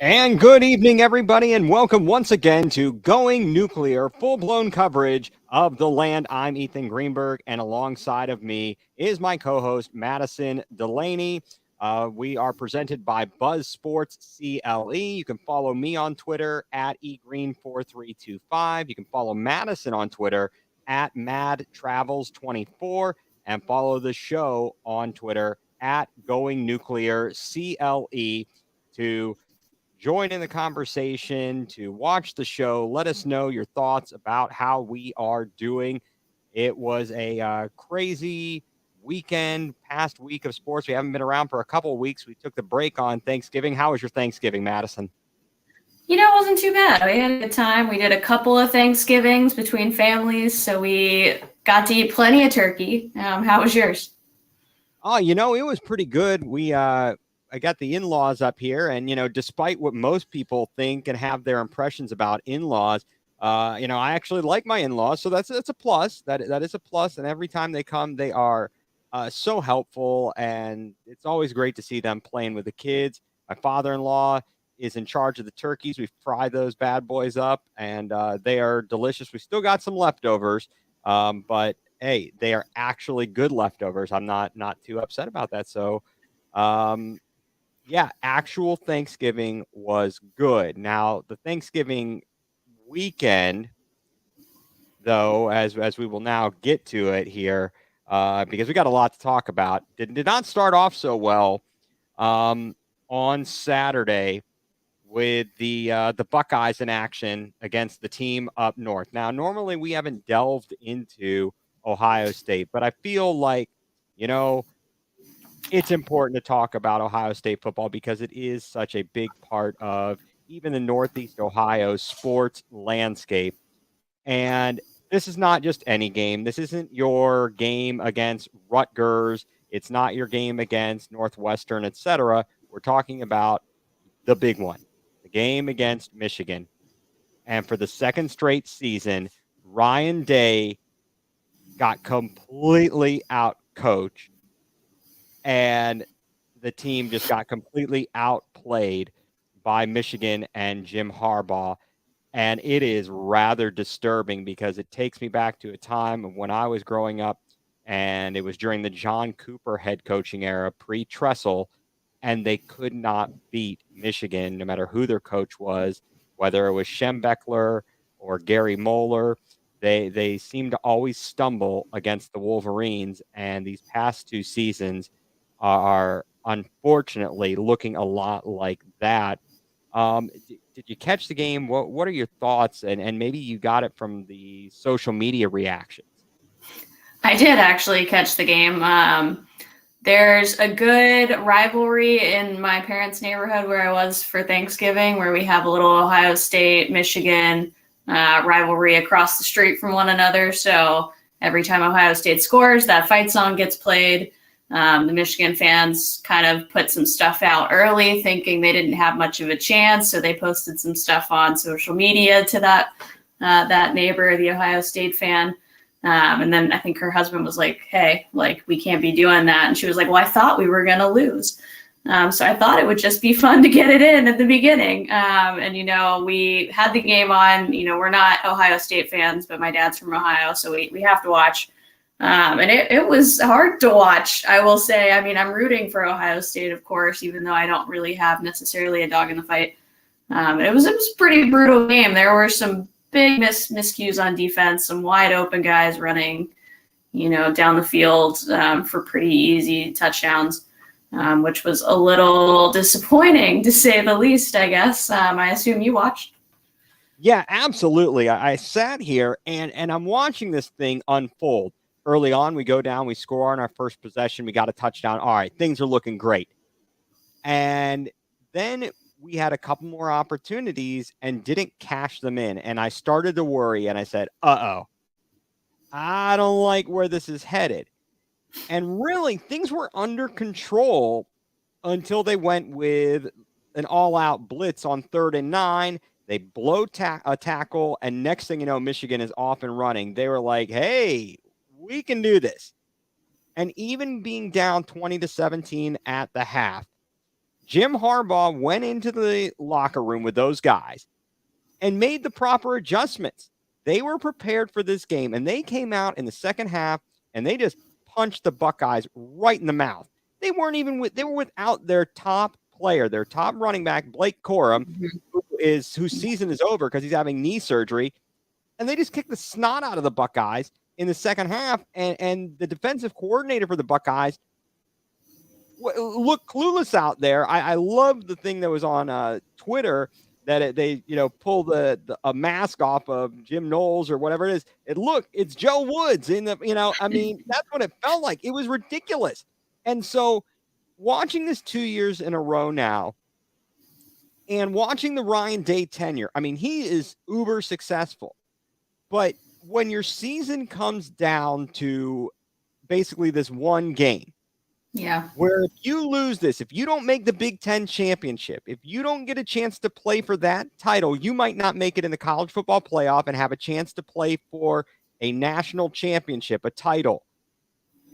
And good evening, everybody, and welcome once again to Going nuCLEar, full-blown coverage of the land. I'm Ethan Greenberg, and alongside of me is my co-host, Madison Delaney. We are presented by Buzz Sports CLE. You can follow me on Twitter at egreen4325. You can follow Madison on Twitter at madtravels24, and follow the show on Twitter at Going nuCLEar CLE to join in the conversation, to watch the show. Let us know your thoughts about how we are doing. It was a crazy past week of sports. We haven't been around for a couple of weeks. We took the break on Thanksgiving. How was your Thanksgiving, Madison? It wasn't too bad. We had a good time. We did a couple of Thanksgivings between families, so we got to eat plenty of turkey. How was yours? Oh, it was pretty good. I got the in-laws up here, and despite what most people think and have their impressions about in-laws, I actually like my in-laws, so that's a plus. That is a plus. And every time they come, they are so helpful, and it's always great to see them playing with the kids. My father-in-law is in charge of the turkeys. We fry those bad boys up, and they are delicious. We still got some leftovers, but hey, they are actually good leftovers. I'm not too upset about that. So, yeah, actual Thanksgiving was good. Now, the Thanksgiving weekend, though, as we will now get to it here, because we got a lot to talk about, did not start off so well on Saturday with the Buckeyes in action against the team up north. Now, normally we haven't delved into Ohio State, but I feel like, you know, it's important to talk about Ohio State football because it is such a big part of even the Northeast Ohio sports landscape. And this is not just any game. This isn't your game against Rutgers. It's not your game against Northwestern, etc. We're talking about the big one, the game against Michigan. And for the second straight season, Ryan Day got completely out coached, and the team just got completely outplayed by Michigan and Jim Harbaugh. And it is rather disturbing because it takes me back to a time when I was growing up, and it was during the John Cooper head coaching era, pre-Tressel, and they could not beat Michigan, no matter who their coach was, whether it was Schembechler or Gary Moeller. They seem to always stumble against the Wolverines, and these past two seasons are unfortunately looking a lot like that. Did you catch the game? What are your thoughts? And maybe you got it from the social media reactions. I did actually catch the game. There's a good rivalry in my parents' neighborhood where I was for Thanksgiving, where we have a little Ohio State, Michigan rivalry across the street from one another. So every time Ohio State scores, that fight song gets played. The Michigan fans kind of put some stuff out early, thinking they didn't have much of a chance. So they posted some stuff on social media to that neighbor, the Ohio State fan. And then I think her husband was like, hey, like, we can't be doing that. And she was like, well, I thought we were going to lose. So I thought it would just be fun to get it in at the beginning. And we had the game on. We're not Ohio State fans, but my dad's from Ohio, so we have to watch. And it was hard to watch, I will say. I mean, I'm rooting for Ohio State, of course, even though I don't really have necessarily a dog in the fight. It was a pretty brutal game. There were some big miscues on defense, some wide open guys running, down the field for pretty easy touchdowns, which was a little disappointing, to say the least, I guess. I assume you watched. Yeah, absolutely. I sat here and I'm watching this thing unfold. Early on, we go down, we score on our first possession, we got a touchdown. All right, things are looking great. And then we had a couple more opportunities and didn't cash them in. And I started to worry, and I said, uh-oh, I don't like where this is headed. And really, things were under control until they went with an all-out blitz on 3rd and 9. They blow a tackle, and next thing you know, Michigan is off and running. They were like, hey, we can do this. And even being down 20-17 at the half, Jim Harbaugh went into the locker room with those guys and made the proper adjustments. They were prepared for this game, and they came out in the second half and they just punched the Buckeyes right in the mouth. They weren't even they were without their top player, their top running back, Blake Corum, whose season is over because he's having knee surgery. And they just kicked the snot out of the Buckeyes in the second half. And the defensive coordinator for the Buckeyes looked clueless out there. I love the thing that was on Twitter that they pull a mask off of Jim Knowles or whatever it is. It's Joe Woods in the I mean that's what it felt like. It was ridiculous. And so watching this 2 years in a row now, and watching the Ryan Day tenure, I mean he is uber successful, but when your season comes down to basically this one game. Yeah. Where if you lose this, if you don't make the Big Ten championship, if you don't get a chance to play for that title, you might not make it in the college football playoff and have a chance to play for a national championship, a title.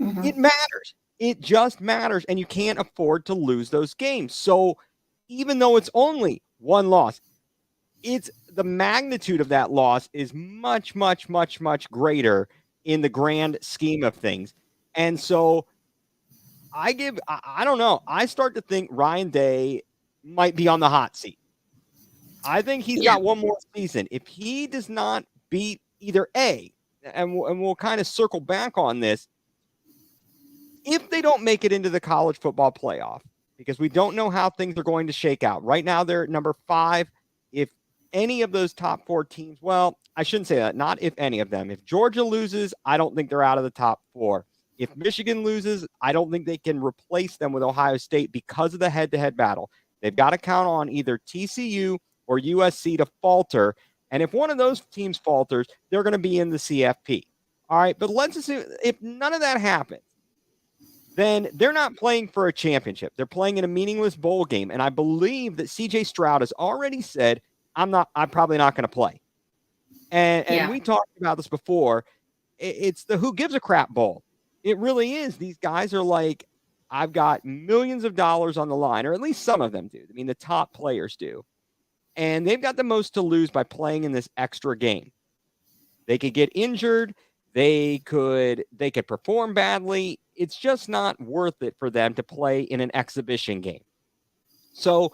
Mm-hmm. It matters. It just matters. And you can't afford to lose those games. So even though it's only one loss, it's the magnitude of that loss is much, much, much, much greater in the grand scheme of things. And so I don't know. I start to think Ryan Day might be on the hot seat. I think he's got one more season. If he does not beat either A, and we'll kind of circle back on this, if they don't make it into the college football playoff, because we don't know how things are going to shake out. Right now, they're at number 5. If any of those top 4 teams, well, I shouldn't say that. Not if any of them. If Georgia loses, I don't think they're out of the top 4. If Michigan loses, I don't think they can replace them with Ohio State because of the head-to-head battle. They've got to count on either TCU or USC to falter. And if one of those teams falters, they're going to be in the CFP. All right, but let's assume if none of that happens, then they're not playing for a championship. They're playing in a meaningless bowl game. And I believe that CJ Stroud has already said, I'm probably not going to play. And we talked about this before. It's the who gives a crap bowl. It really is. These guys are like, I've got millions of dollars on the line, or at least some of them do. I mean, the top players do. And they've got the most to lose by playing in this extra game. They could get injured. They could perform badly. It's just not worth it for them to play in an exhibition game. So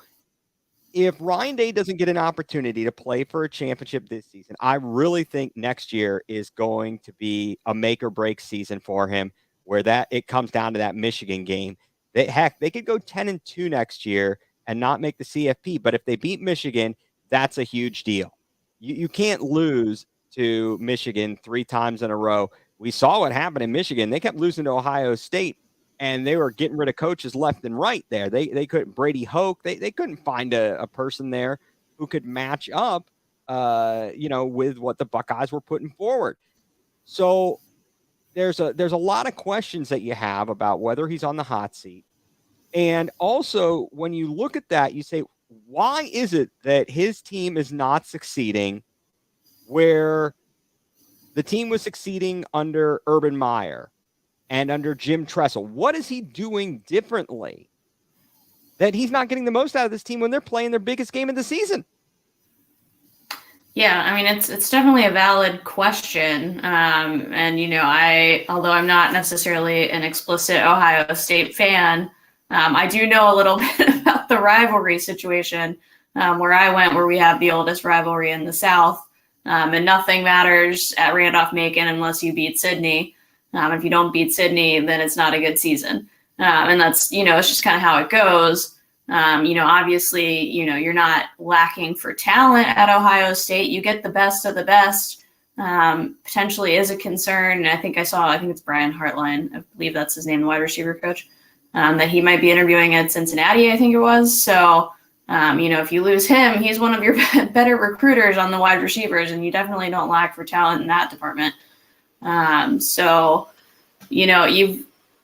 if Ryan Day doesn't get an opportunity to play for a championship this season, I really think next year is going to be a make or break season for him, where it comes down to that Michigan game. They could go 10-2 next year and not make the CFP, but if they beat Michigan, that's a huge deal. You can't lose to Michigan 3 times in a row. We saw what happened in Michigan. They kept losing to Ohio State, and they were getting rid of coaches left and right there. They couldn't, Brady Hoke, they couldn't find a person there who could match up, with what the Buckeyes were putting forward. So there's a lot of questions that you have about whether he's on the hot seat. And also, when you look at that, you say, why is it that his team is not succeeding where the team was succeeding under Urban Meyer and under Jim Tressel? What is he doing differently that he's not getting the most out of this team when they're playing their biggest game of the season? Yeah, I mean, it's definitely a valid question. And, although I'm not necessarily an explicit Ohio State fan, I do know a little bit about the rivalry situation where I went, where we have the oldest rivalry in the South. And nothing matters at Randolph-Macon unless you beat Sydney. If you don't beat Sydney, then it's not a good season. And that's, it's just kind of how it goes. Obviously, you're not lacking for talent at Ohio State. You get the best of the best, potentially is a concern. And I think it's Brian Hartline, I believe that's his name, the wide receiver coach, that he might be interviewing at Cincinnati, I think it was. So, if you lose him, he's one of your better recruiters on the wide receivers, and you definitely don't lack for talent in that department.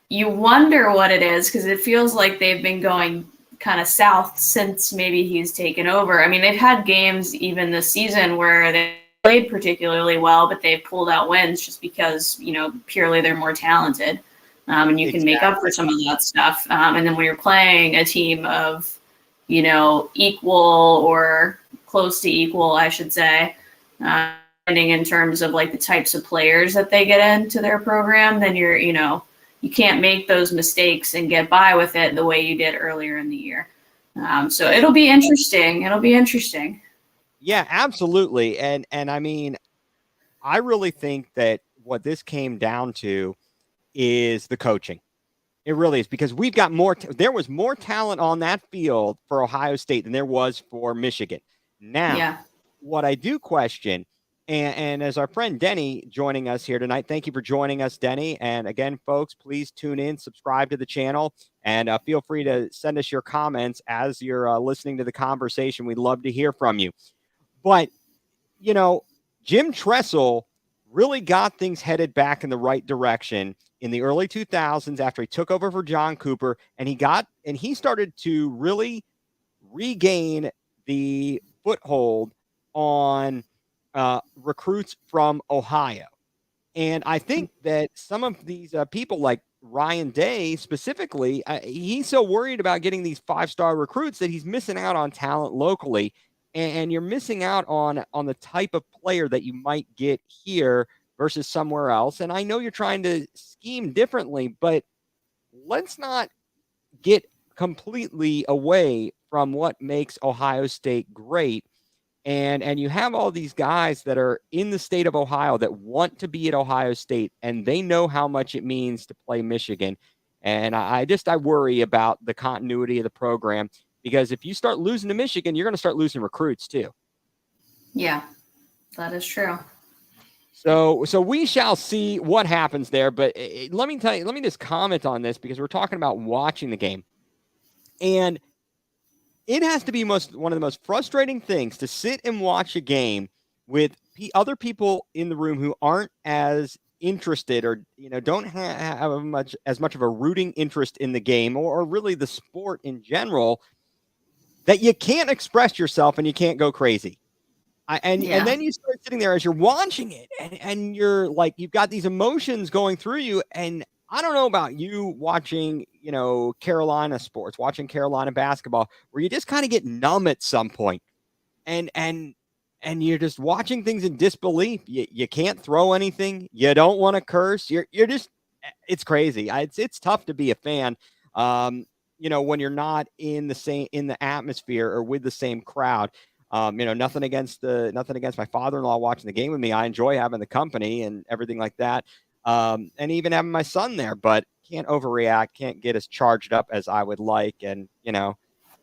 You wonder what it is, because it feels like they've been going kind of south since maybe he's taken over. I mean, they've had games even this season where they played particularly well, but they've pulled out wins just because, purely they're more talented. And you can make up for some of that stuff. And then when you're playing a team of, equal or close to equal, I should say. In terms of like the types of players that they get into their program, then you can't make those mistakes and get by with it the way you did earlier in the year. So it'll be interesting. It'll be interesting. Yeah, absolutely. And I mean, I really think that what this came down to is the coaching. It really is because we've got more. There was more talent on that field for Ohio State than there was for Michigan. Now, Yeah. what I do question, and as our friend Denny joining us here tonight, thank you for joining us, Denny. And again, folks, please tune in, subscribe to the channel, and feel free to send us your comments as you're listening to the conversation. We'd love to hear from you. But you know, Jim Tressel really got things headed back in the right direction in the early 2000s after he took over for John Cooper, and he started to really regain the foothold on recruits from Ohio. And I think that some of these people, like Ryan Day specifically, he's so worried about getting these 5-star recruits that he's missing out on talent locally. And you're missing out on the type of player that you might get here versus somewhere else. And I know you're trying to scheme differently, but let's not get completely away from what makes Ohio State great. And you have all these guys that are in the state of Ohio that want to be at Ohio State, and they know how much it means to play Michigan. And I worry about the continuity of the program, because if you start losing to Michigan, you're going to start losing recruits too. Yeah, that is true. So we shall see what happens there. But let me tell you, let me just comment on this, because we're talking about watching the game. And it has to be one of the most frustrating things to sit and watch a game with other people in the room who aren't as interested, or don't have much of a rooting interest in the game, or really the sport in general, that you can't express yourself and you can't go crazy. And Yeah. then you start sitting there as you're watching it, and you're like, you've got these emotions going through you. And I don't know about you watching, Carolina sports, watching Carolina basketball, where you just kind of get numb at some point, and and and you're just watching things in disbelief. You can't throw anything. You don't want to curse. You're just, it's crazy. It's tough to be a fan. Um, when you're not in the atmosphere or with the same crowd. Nothing against my father-in-law watching the game with me. I enjoy having the company and everything like that. And even having my son there, but can't overreact, can't get as charged up as I would like. And,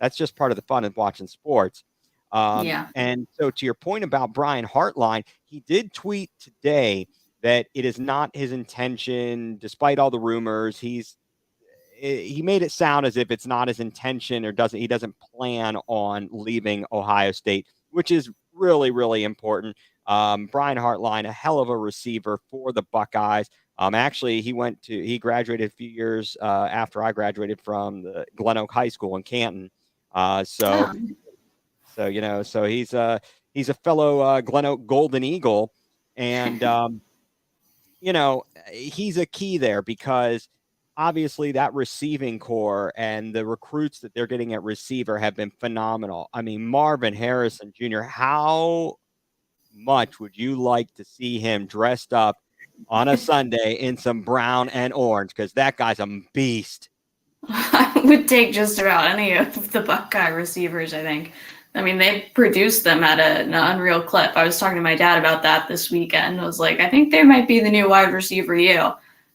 that's just part of the fun of watching sports. Yeah. And so, to your point about Brian Hartline, he did tweet today that it is not his intention, despite all the rumors. He made it sound as if it's not his intention, or he doesn't plan on leaving Ohio State, which is really, really important. Brian Hartline, a hell of a receiver for the Buckeyes. Actually, he graduated a few years after I graduated from the Glen Oak High School in Canton. So Oh. so he's a fellow Glen Oak Golden Eagle, and he's a key there, because obviously that receiving core and the recruits that they're getting at receiver have been phenomenal. I mean, Marvin Harrison Jr., how much would you like to see him dressed up on a Sunday in some brown and orange? Because that guy's a beast. I would take just about any of the Buckeye receivers, I think. I mean, they produced them at an unreal clip. I was talking to my dad about that this weekend. I was like, I think they might be the new wide receiver you.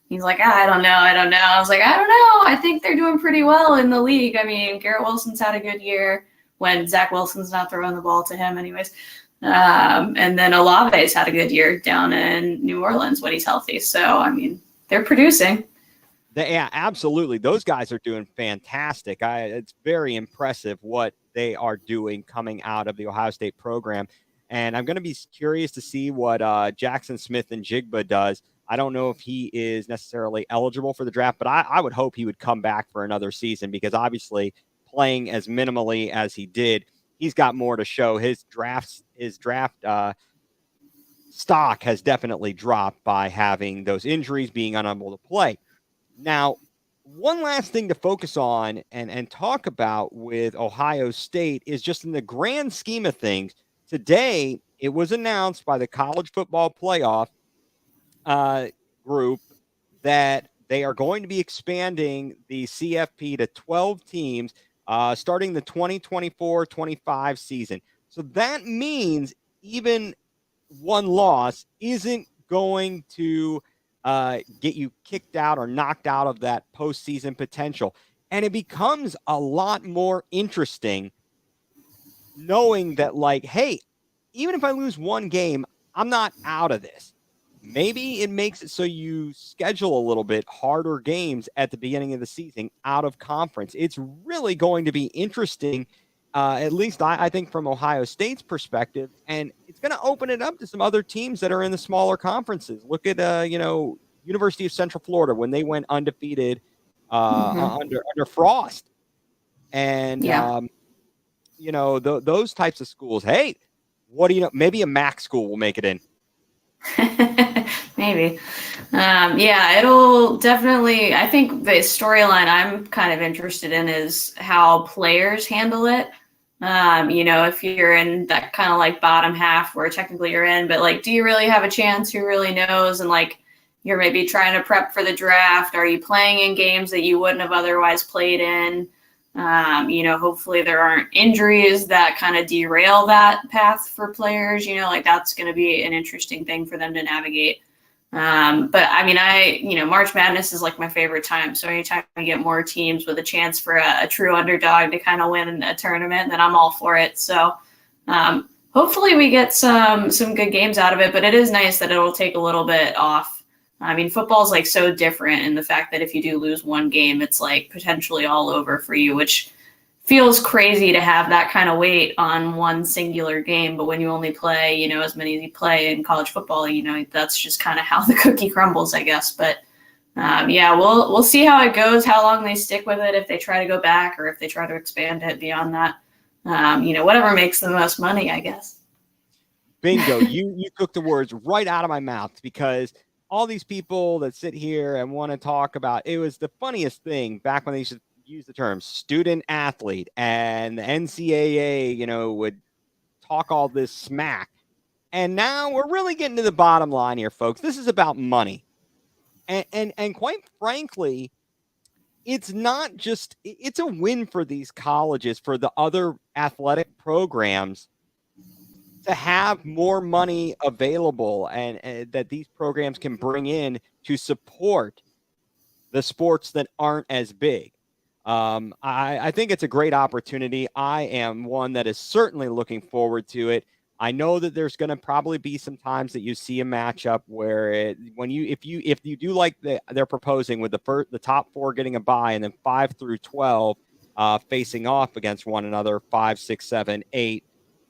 He's like, I don't know. I was like, I don't know. I think they're doing pretty well in the league. I mean, Garrett Wilson's had a good year when Zach Wilson's not throwing the ball to him anyways. And then Olave's had a good year down in New Orleans when he's healthy. So, I mean, they're producing. Yeah, absolutely. Those guys are doing fantastic. It's very impressive what they are doing coming out of the Ohio State program. And I'm going to be curious to see what Jackson Smith and Jigba does. I don't know if he is necessarily eligible for the draft, but I would hope he would come back for another season, because obviously playing as minimally as he did, he's got more to show. His draft stock has definitely dropped by having those injuries, being unable to play. Now, one last thing to focus on and talk about with Ohio State is just in the grand scheme of things. Today, it was announced by the College Football Playoff uh, group that they are going to be expanding the CFP to 12 teams starting the 2024-25 season. So that means even one loss isn't going to get you kicked out or knocked out of that postseason potential. And it becomes a lot more interesting knowing that, like, hey, even if I lose one game, I'm not out of this. Maybe it makes it so you schedule a little bit harder games at the beginning of the season out of conference. It's really going to be interesting, at least I think from Ohio State's perspective, and it's going to open it up to some other teams that are in the smaller conferences. Look at University of Central Florida when they went undefeated under Frost, and Yeah. those types of schools. Hey, what do you know? Maybe a MAC school will make it in. Maybe. Yeah, it'll definitely. I think the storyline I'm kind of interested in is how players handle it. If you're in that kind of like bottom half where technically you're in, but like, do you really have a chance? Who really knows? And like, you're maybe trying to prep for the draft. Are you playing in games that you wouldn't have otherwise played in? Hopefully there aren't injuries that kind of derail that path for players. Like that's going to be an interesting thing for them to navigate. But I mean, March Madness is like my favorite time. So anytime I get more teams with a chance for a true underdog to kind of win a tournament, then I'm all for it. So hopefully we get some good games out of it. But it is nice that it'll take a little bit off. I mean, football is like so different in the fact that if you do lose one game, it's like potentially all over for you, which feels crazy to have that kind of weight on one singular game. But when you only play, as many as you play in college football, that's just kind of how the cookie crumbles, I guess. But yeah, we'll see how it goes, how long they stick with it, if they try to go back or if they try to expand it beyond that. Whatever makes the most money, I guess. Bingo. You took the words right out of my mouth, because all these people that sit here and want to talk about, it was the funniest thing back when they used to use the term student athlete, and the NCAA, would talk all this smack. And now we're really getting to the bottom line here, folks. This is about money. And quite frankly, it's not just, it's a win for these colleges, for the other athletic programs, to have more money available and that these programs can bring in to support the sports that aren't as big. I think it's a great opportunity. I am one that is certainly looking forward to it. I know that there's going to probably be some times that you see a matchup where if you do like they're proposing with the top four getting a bye and then 5 through 12 facing off against one another, 5, 6, 7, 8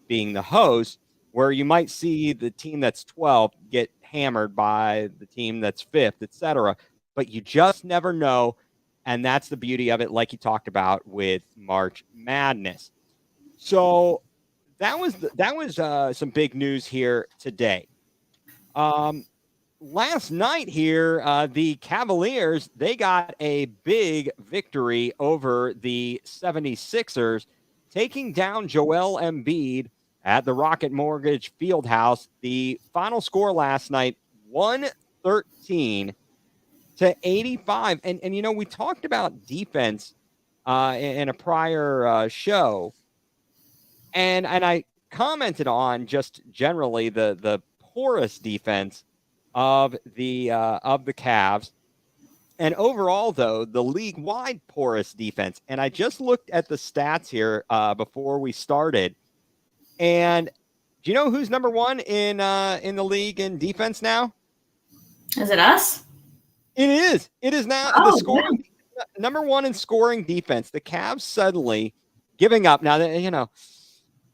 being the host, where you might see the team that's 12 get hammered by the team that's fifth, etc. But you just never know. And that's the beauty of it, like you talked about with March Madness. So that was some big news here today. Last night here, the Cavaliers, they got a big victory over the 76ers, taking down Joel Embiid at the Rocket Mortgage Fieldhouse. The final score last night, 113 to 85. And we talked about defense in a prior show, and I commented on just generally the porous defense of the Cavs. And overall, though, the league-wide porous defense. And I just looked at the stats here before we started. And do you know who's number one in the league in defense now? Is it us? It is. It is now the scoring number one in scoring defense. The Cavs suddenly giving up now.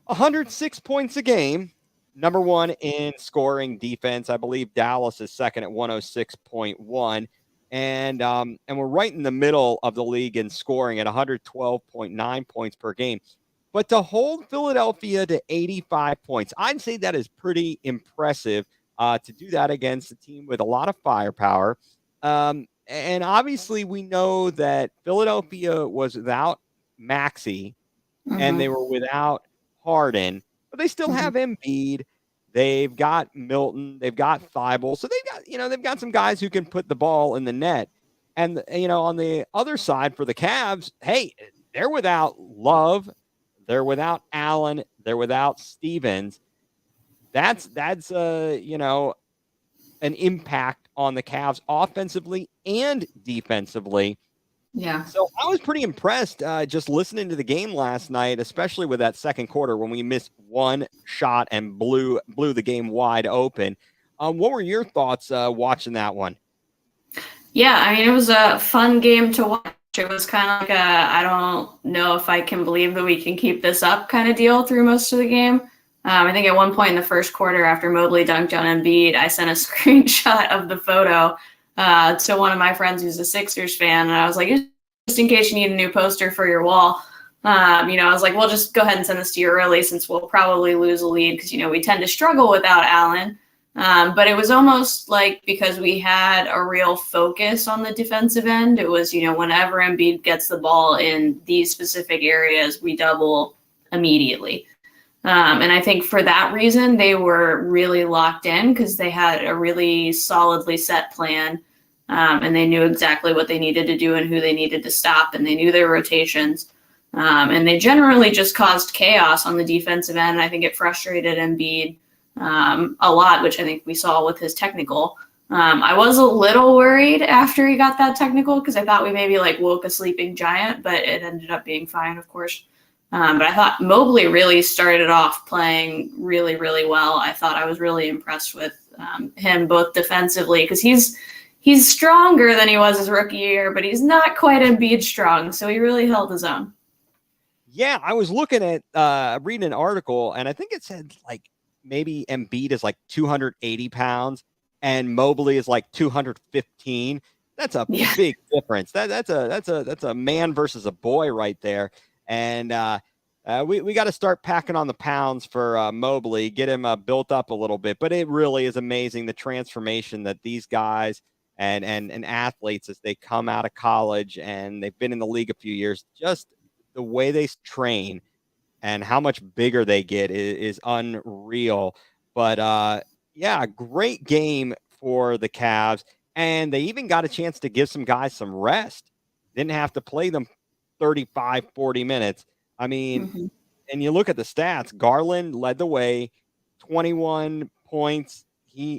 106 points a game. Number one in scoring defense. I believe Dallas is second at 106.1. And we're right in the middle of the league in scoring at 112.9 points per game. But to hold Philadelphia to 85 points, I'd say that is pretty impressive to do that against a team with a lot of firepower. And obviously, we know that Philadelphia was without Maxey and they Mm-hmm. were without Harden, but they still Mm-hmm. have Embiid. They've got Milton. They've got Thibault. So they've got some guys who can put the ball in the net. And on the other side for the Cavs, hey, they're without Love. They're without Allen. They're without Stevens. That's an impact on the Cavs offensively and defensively. Yeah. So I was pretty impressed just listening to the game last night, especially with that second quarter when we missed one shot and blew the game wide open. What were your thoughts watching that one? Yeah, I mean, it was a fun game to watch. It was kind of like I don't know if I can believe that we can keep this up kind of deal through most of the game. I think at one point in the first quarter, after Mobley dunked on Embiid, I sent a screenshot of the photo to one of my friends who's a Sixers fan, and I was like, just in case you need a new poster for your wall. I was like, well, just go ahead and send this to you early since we'll probably lose a lead because, we tend to struggle without Allen. But it was almost like because we had a real focus on the defensive end, it was, whenever Embiid gets the ball in these specific areas, we double immediately. And I think for that reason, they were really locked in because they had a really solidly set plan. And they knew exactly what they needed to do and who they needed to stop, and they knew their rotations. And they generally just caused chaos on the defensive end. I think it frustrated Embiid a lot, which I think we saw with his technical. I was a little worried after he got that technical because I thought we maybe woke a sleeping giant, but it ended up being fine, of course. But I thought Mobley really started off playing really, really well. I thought I was really impressed with him both defensively because he's stronger than he was his rookie year, but he's not quite Embiid strong, so he really held his own. Yeah, I was looking at reading an article, and I think it said maybe Embiid is 280 pounds and Mobley is 215. That's a Yeah. big difference. That's a man versus a boy right there. And we got to start packing on the pounds for Mobley, get him built up a little bit. But it really is amazing the transformation that these guys and athletes as they come out of college and they've been in the league a few years, just the way they train and how much bigger they get is unreal. But yeah, great game for the Cavs. And they even got a chance to give some guys some rest. Didn't have to play them 35, 40 minutes. I mean, Mm-hmm. and you look at the stats, Garland led the way, 21 points,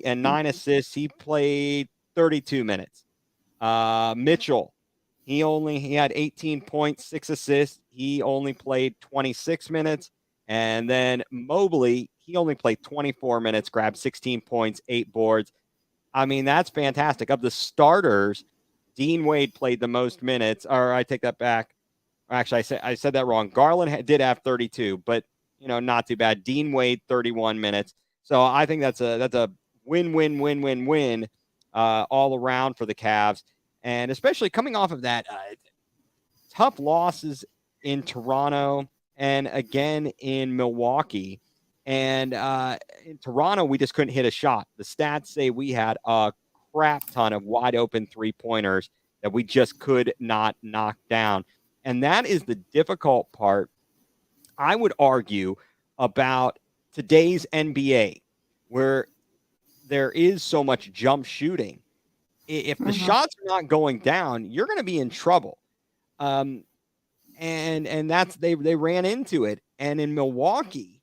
and 9 assists. He played 32 minutes. Mitchell, he had 18 points, 6 assists. He only played 26 minutes. And then Mobley, he only played 24 minutes, grabbed 16 points, 8 boards. I mean, that's fantastic. Of the starters, Dean Wade played the most minutes, or I take that back. Actually, I said that wrong. Garland did have 32, but not too bad. Dean Wade 31 minutes. So I think that's a win all around for the Cavs, and especially coming off of that tough losses in Toronto and again in Milwaukee. And in Toronto, we just couldn't hit a shot. The stats say we had a crap ton of wide open 3-pointers that we just could not knock down. And that is the difficult part, I would argue, about today's NBA, where there is so much jump shooting. If the Mm-hmm. shots are not going down, you're going to be in trouble. And that's they ran into it. And in Milwaukee,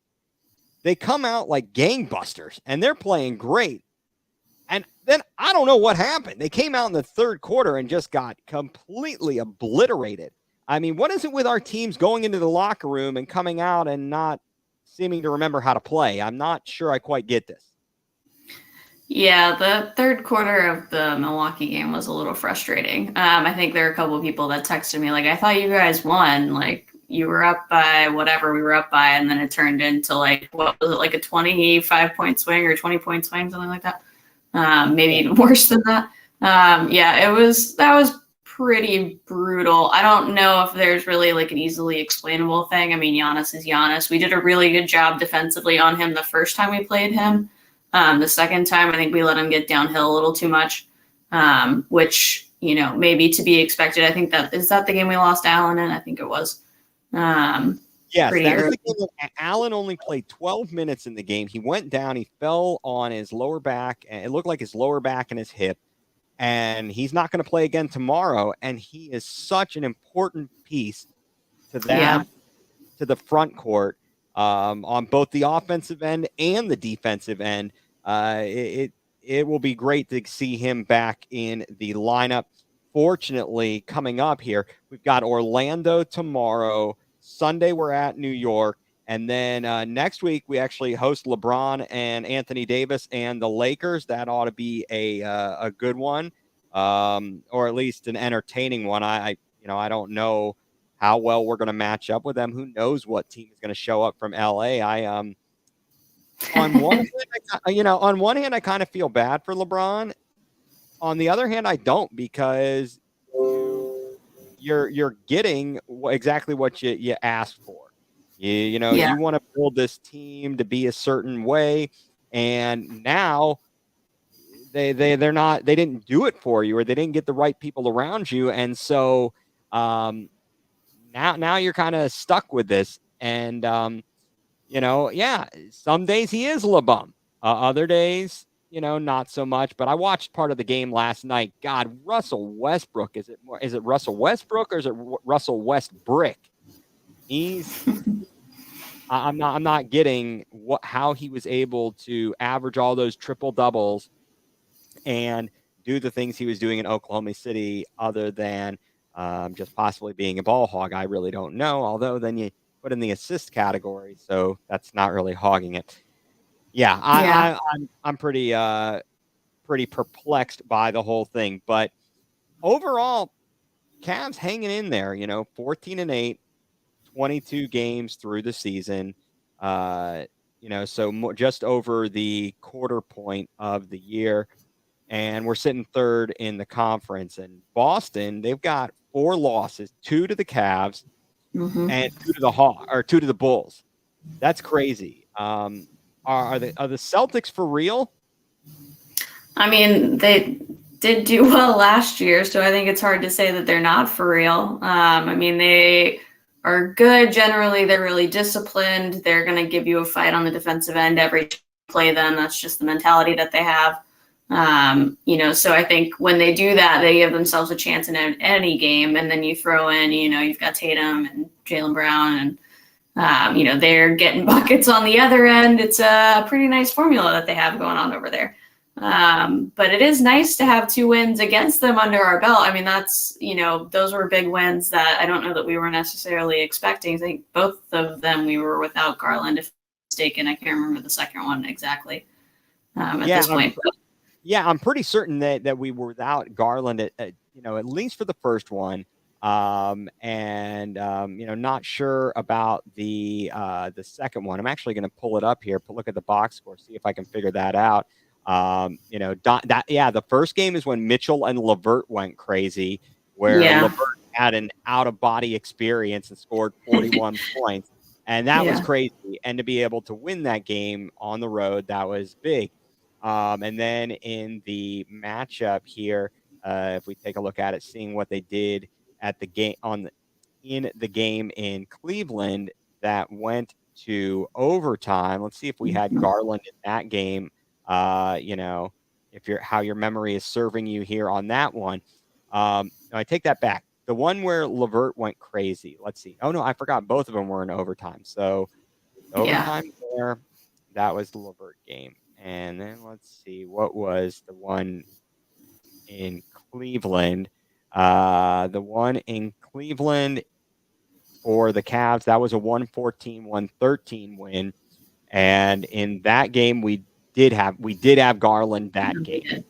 they come out like gangbusters, and they're playing great. And then I don't know what happened. They came out in the third quarter and just got completely obliterated. I mean, what is it with our teams going into the locker room and coming out and not seeming to remember how to play? I'm not sure I quite get this. Yeah, the third quarter of the Milwaukee game was a little frustrating. I think there were a couple of people that texted me I thought you guys won. You were up by whatever we were up by, and then it turned into what was it, a 25-point swing or 20-point swing, something like that. Maybe even worse than that. Yeah, that was pretty brutal. I don't know if there's really an easily explainable thing. I mean, Giannis is Giannis. We did a really good job defensively on him the first time we played him. The second time, I think we let him get downhill a little too much, which, maybe to be expected. I think that the game we lost Allen in. I think it was. Yes, Pretty that was early. the game that Allen only played 12 minutes in the game. He went down, he fell on his lower back, and it looked like his lower back and his hip. And he's not going to play again tomorrow. And he is such an important piece to Yeah. the front court on both the offensive end and the defensive end. It will be great to see him back in the lineup. Fortunately, coming up here, we've got Orlando tomorrow. Sunday, we're at New York. And then next week, we actually host LeBron and Anthony Davis and the Lakers. That ought to be a good one, or at least an entertaining one. I don't know how well we're going to match up with them. Who knows what team is going to show up from LA? On one hand, on one hand, I kind of feel bad for LeBron. On the other hand, I don't, because you're getting exactly what you asked for. Yeah. You want to build this team to be a certain way, and now they didn't do it for you, or they didn't get the right people around you, and so now you're kind of stuck with this. And yeah, some days he is LeBum, other days not so much. But I watched part of the game last night. God, Russell Westbrook, is it Russell Westbrook, or is it Russell Westbrick? I'm not getting how he was able to average all those triple doubles and do the things he was doing in Oklahoma City, other than just possibly being a ball hog. I really don't know. Although then you put in the assist category, so that's not really hogging it. Yeah, Yeah. I'm pretty perplexed by the whole thing. But overall, Cavs hanging in there. 14-8, 22 games through the season. So just over the quarter point of the year. And we're sitting third in the conference. And Boston, they've got 4 losses, 2 to the Cavs Hmm. and 2 to the Bulls. That's crazy. Are the Celtics for real? I mean, they did do well last year, so I think it's hard to say that they're not for real. I mean, they are good generally. They're really disciplined. They're going to give you a fight on the defensive end every play. Them. That's just the mentality that they have. So I think when they do that, they give themselves a chance in any game. And then you throw in, you've got Tatum and Jaylen Brown, and they're getting buckets on the other end. It's a pretty nice formula that they have going on over there. But it is nice to have 2 wins against them under our belt. I mean, that's, those were big wins that I don't know that we were necessarily expecting. I think both of them we were without Garland, if I'm mistaken. I can't remember the second one exactly at Yeah, this point. I'm pretty certain that we were without Garland at least for the first one. And not sure about the second one. I'm actually going to pull it up here, look at the box score, see if I can figure that out. The first game is when Mitchell and LeVert went crazy, where Yeah. LeVert had an out of body experience and scored 41 points, and that was Yeah. crazy. And to be able to win that game on the road, that was big. And then in the matchup here, if we take a look at it, seeing what they did at the game in the game in Cleveland that went to overtime. Let's see if we had Garland in that game. If how your memory is serving you here on that one. No, I take that back. The one where LeVert went crazy. Let's see. Oh no, I forgot. Both of them were in overtime. So overtime there, that was the LeVert game. And then let's see, what was the one in Cleveland? The one in Cleveland for the Cavs, that was a 114-113 win. And in that game, we did have Garland that game.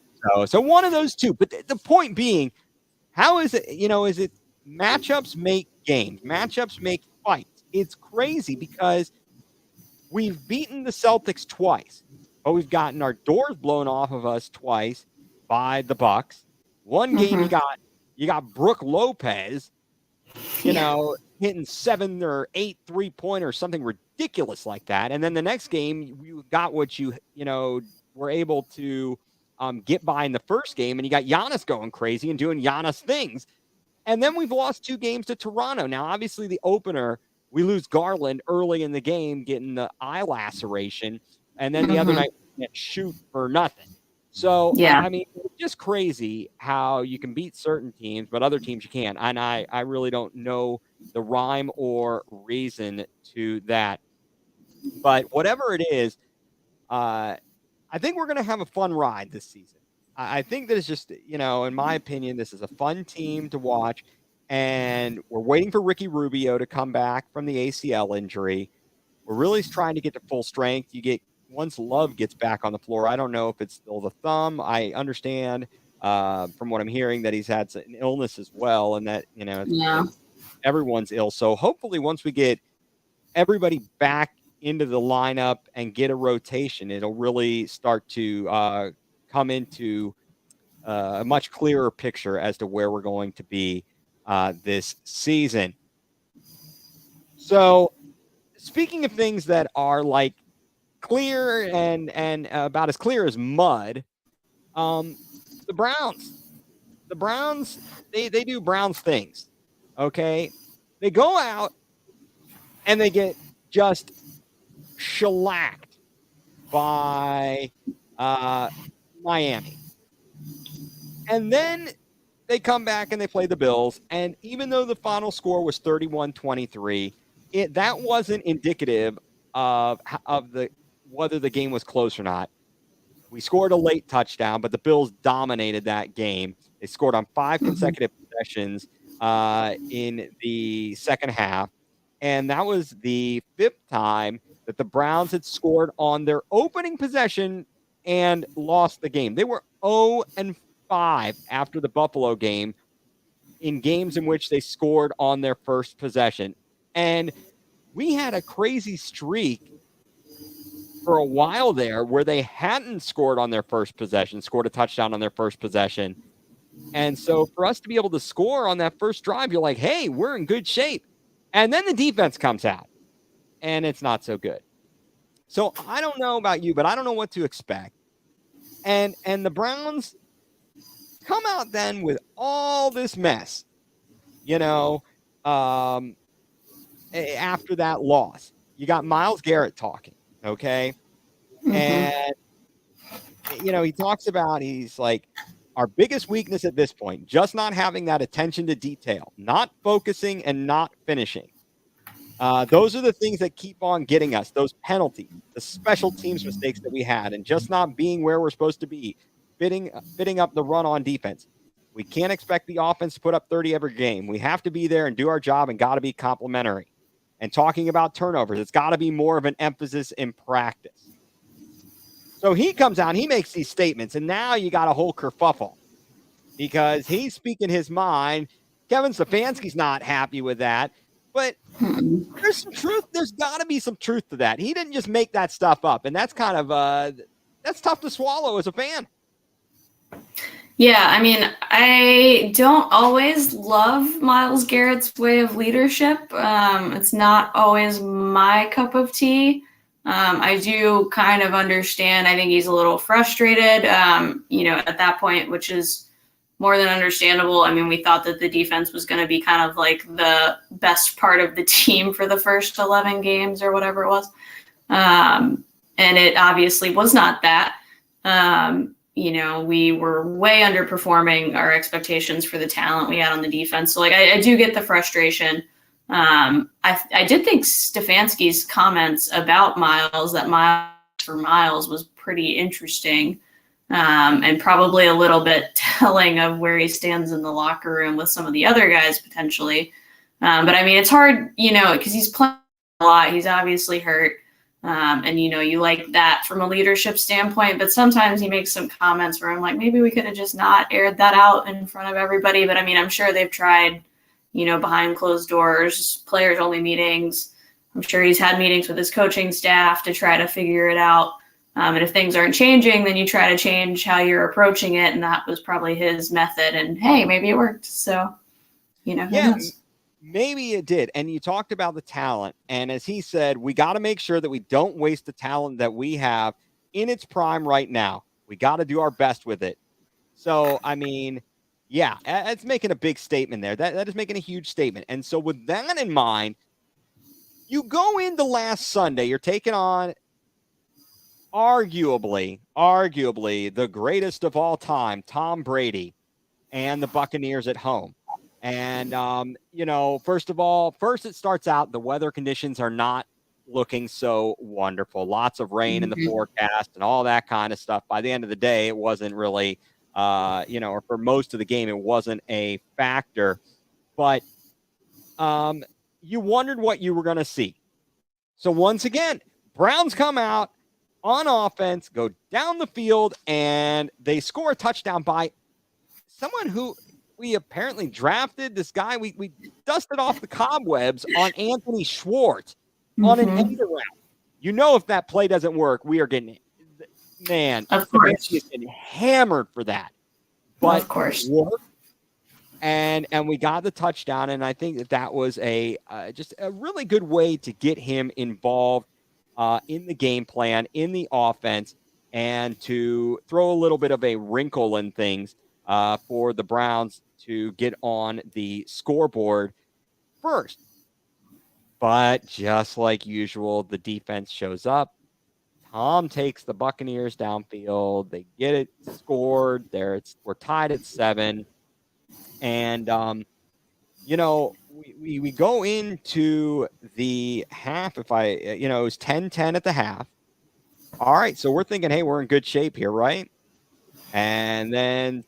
So one of those two. But the point being, how is it, is it matchups make games, matchups make fights? It's crazy because we've beaten the Celtics twice, but we've gotten our doors blown off of us twice by the Bucks. One game Mm-hmm. you got Brooke Lopez, hitting 7 or 8 3-pointers, something ridiculous like that. And then the next game, you got what you were able to get by in the first game, and you got Giannis going crazy and doing Giannis things. And then we've lost 2 games to Toronto. Now, obviously, the opener, we lose Garland early in the game, getting the eye laceration. And then the other night, we can't shoot for nothing. So, Yeah. I mean, it's just crazy how you can beat certain teams, but other teams you can't. And I really don't know the rhyme or reason to that. But whatever it is, I think we're going to have a fun ride this season. I think that it's just, in my opinion, this is a fun team to watch. And we're waiting for Ricky Rubio to come back from the ACL injury. We're really trying to get to full strength. Once Love gets back on the floor, I don't know if it's still the thumb. I understand from what I'm hearing that he's had an illness as well, and that, everyone's ill. So hopefully once we get everybody back into the lineup and get a rotation, it'll really start to come into a much clearer picture as to where we're going to be this season. So, speaking of things that are like clear and about as clear as mud, the Browns, they do Browns things. Okay, they go out and they get just shellacked by Miami. And then they come back and they play the Bills. And even though the final score was 31-23, that wasn't indicative of whether the game was close or not. We scored a late touchdown, but the Bills dominated that game. They scored on 5 consecutive possessions in the second half. And that was the 5th time that the Browns had scored on their opening possession and lost the game. They were 0-5 after the Buffalo game in games in which they scored on their first possession. And we had a crazy streak for a while there where they hadn't scored on their first possession, scored a touchdown on their first possession. And so for us to be able to score on that first drive, you're like, hey, we're in good shape. And then the defense comes out, and it's not so good. So I don't know about you, but I don't know what to expect. And the Browns come out then with all this mess, after that loss. You got Myles Garrett talking, okay? And, he talks about, he's like, our biggest weakness at this point, just not having that attention to detail, not focusing and not finishing. Those are the things that keep on getting us, those penalties, the special teams mistakes that we had, and just not being where we're supposed to be, fitting up the run on defense. We can't expect the offense to put up 30 every game. We have to be there and do our job and got to be complimentary. And talking about turnovers, it's got to be more of an emphasis in practice. So he comes out, he makes these statements, and now you got a whole kerfuffle because he's speaking his mind. Kevin Stefanski's not happy with that, but there's some truth. There's got to be some truth to that. He didn't just make that stuff up, and that's kind of that's tough to swallow as a fan. Yeah, I mean, I don't always love Myles Garrett's way of leadership. It's not always my cup of tea. I do kind of understand. I think he's a little frustrated, at that point, which is more than understandable. I mean, we thought that the defense was going to be kind of like the best part of the team for the first 11 games or whatever it was. And it obviously was not that. We were way underperforming our expectations for the talent we had on the defense. So I do get the frustration. I did think Stefanski's comments about Myles, that Myles was pretty interesting, and probably a little bit telling of where he stands in the locker room with some of the other guys potentially. But I mean, it's hard, because he's playing a lot. He's obviously hurt. And you like that from a leadership standpoint, but sometimes he makes some comments where I'm like, maybe we could have just not aired that out in front of everybody. But I mean, I'm sure they've tried, behind closed doors, players only meetings. I'm sure he's had meetings with his coaching staff to try to figure it out. And if things aren't changing, then you try to change how you're approaching it. And that was probably his method. And hey, maybe it worked. So, who knows? Maybe it did. And you talked about the talent. And as he said, we got to make sure that we don't waste the talent that we have in its prime right now. We got to do our best with it. So, I mean, yeah, it's making a big statement there. That is making a huge statement. And so, with that in mind, you go into last Sunday, you're taking on arguably the greatest of all time, Tom Brady and the Buccaneers at home. And first of all, first it starts out the weather conditions are not looking so wonderful. Lots of rain in the Mhm. forecast and all that kind of stuff. By the end of the day, it wasn't really or for most of the game, it wasn't a factor. But you wondered what you were going to see. So once again, Browns come out on offense, go down the field, and they score a touchdown by someone who we apparently drafted. This guy, we dusted off the cobwebs on Anthony Schwartz on an Mhm. end around. If that play doesn't work, we are getting, man, Of Stefanski is course. getting hammered for that. But Of it course. worked, and we got the touchdown, and I think that was a just a really good way to get him involved in the game plan, in the offense, and to throw a little bit of a wrinkle in things for the Browns to get on the scoreboard first. But just like usual, the defense shows up. Tom takes the Buccaneers downfield. They get it scored. We're tied at 7, and we go into the half. If it was 10-10 at the half. All right, so we're thinking, hey, we're in good shape here, right? And then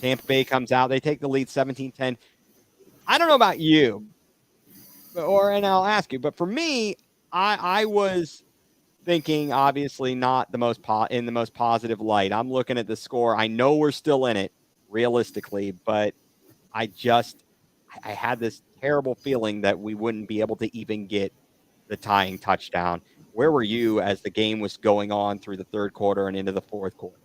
Tampa Bay comes out. They take the lead 17-10. I don't know about you, and I'll ask you, but for me, I was thinking obviously not the most in the most positive light. I'm looking at the score. I know we're still in it realistically, but I just I had this terrible feeling that we wouldn't be able to even get the tying touchdown. Where were you as the game was going on through the third quarter and into the fourth quarter?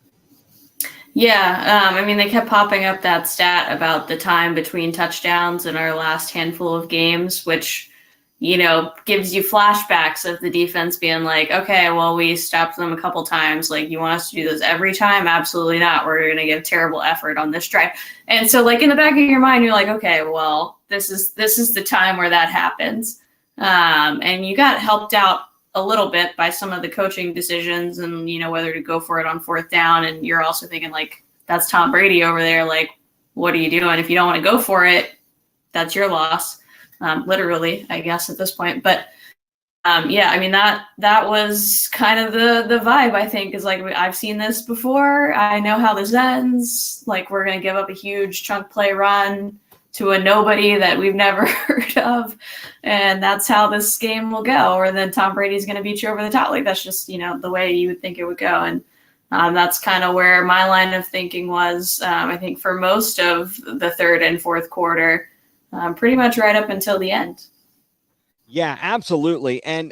Yeah, I mean, they kept popping up that stat about the time between touchdowns in our last handful of games, which, gives you flashbacks of the defense being like, okay, well, we stopped them a couple times. Like, you want us to do this every time? Absolutely not. We're going to give terrible effort on this drive. And so, like, in the back of your mind, you're like, okay, well, this is the time where that happens. And you got helped out a little bit by some of the coaching decisions and, whether to go for it on fourth down. And you're also thinking, like, that's Tom Brady over there. Like, what are you doing? If you don't want to go for it, that's your loss. Literally, I guess, at this point. But yeah, I mean, that was kind of the vibe, I think, is like, I've seen this before. I know how this ends. Like, we're going to give up a huge chunk play run to a nobody that we've never heard of. And that's how this game will go. Or then Tom Brady's going to beat you over the top. Like, that's just, the way you would think it would go. And that's kind of where my line of thinking was, I think, for most of the third and fourth quarter, pretty much right up until the end. Yeah, absolutely. And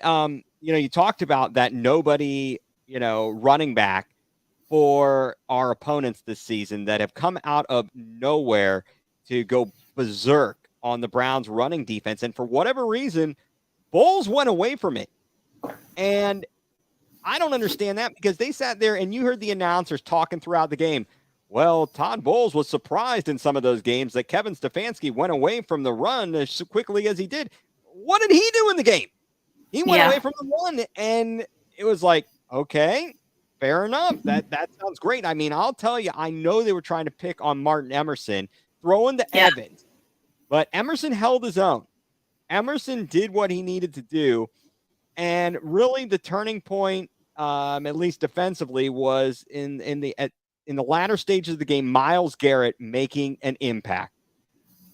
you talked about that nobody, running back for our opponents this season that have come out of nowhere to go berserk on the Browns running defense. And for whatever reason, Bowles went away from it. And I don't understand that because they sat there and you heard the announcers talking throughout the game. Well, Todd Bowles was surprised in some of those games that Kevin Stefanski went away from the run as quickly as he did. What did he do in the game? He went away Yeah. from the run, and it was like, okay, fair enough. That sounds great. I mean, I'll tell you, I know they were trying to pick on Martin Emerson, throwing to Yeah. Evans, but Emerson held his own. Emerson did what he needed to do, and really the turning point, at least defensively, was in the latter stages of the game. Myles Garrett making an impact,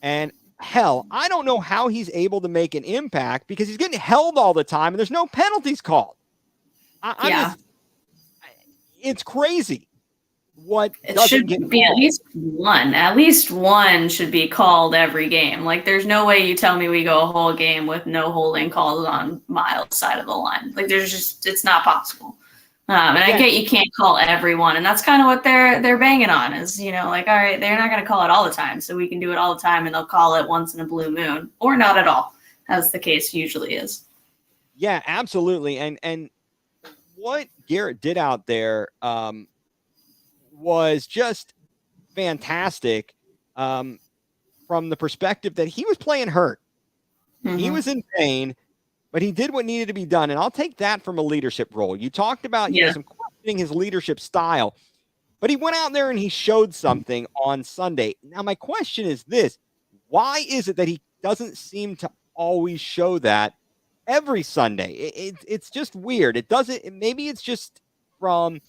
and hell, I don't know how he's able to make an impact because he's getting held all the time and there's no penalties called. Yeah. It's crazy what It doesn't should get be at called. least one. At least one should be called every game. Like, there's no way you tell me we go a whole game with no holding calls on Miles' side of the line. Like, it's not possible. And I Yeah, get you can't call everyone, and that's kind of what they're banging on is, like, all right, they're not going to call it all the time, so we can do it all the time, and they'll call it once in a blue moon, or not at all, as the case usually is. yeah, absolutely. And what Garrett did out there, was just fantastic from the perspective that he was playing hurt. He was in pain, but he did what needed to be done. And I'll take that from a leadership role. You talked about, Yeah. some questioning his leadership style, but he went out there and he showed something on Sunday. Now, my question is this: why is it that he doesn't seem to always show that every Sunday? It's just weird. It doesn't, maybe it's just from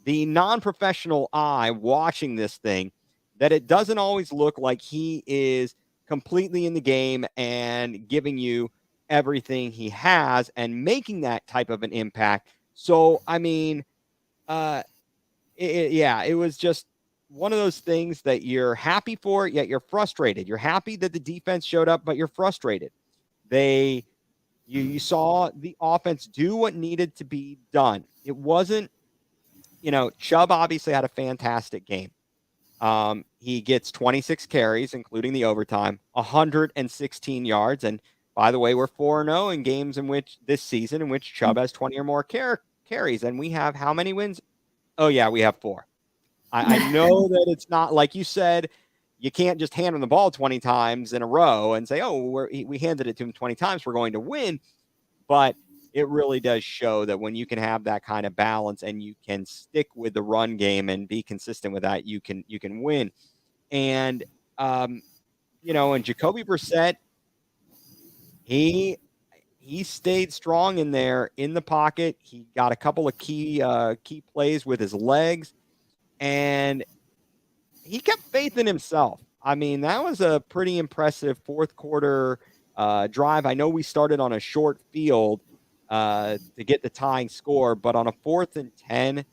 the non-professional eye watching this thing that it doesn't always look like he is completely in the game and giving you everything he has and making that type of an impact. So, I mean, yeah, it was just one of those things that you're happy for, yet you're frustrated. You're happy that the defense showed up, but you're frustrated. You saw the offense do what needed to be done. It wasn't, Chubb obviously had a fantastic game. He gets 26 carries, including the overtime, 116 yards. And by the way, we're 4-0 in games in which this season in which Chubb has 20 or more carries. And we have how many wins? Oh, yeah, we have 4. I know that it's not like you said, you can't just hand him the ball 20 times in a row and say, oh, we handed it to him 20 times, we're going to win. But it really does show that when you can have that kind of balance and you can stick with the run game and be consistent with that, you can win. And, and Jacoby Brissett, he stayed strong in there in the pocket. He got a couple of key plays with his legs, and he kept faith in himself. I mean, that was a pretty impressive fourth quarter drive. I know we started on a short field to get the tying score, but on a 4th and 10,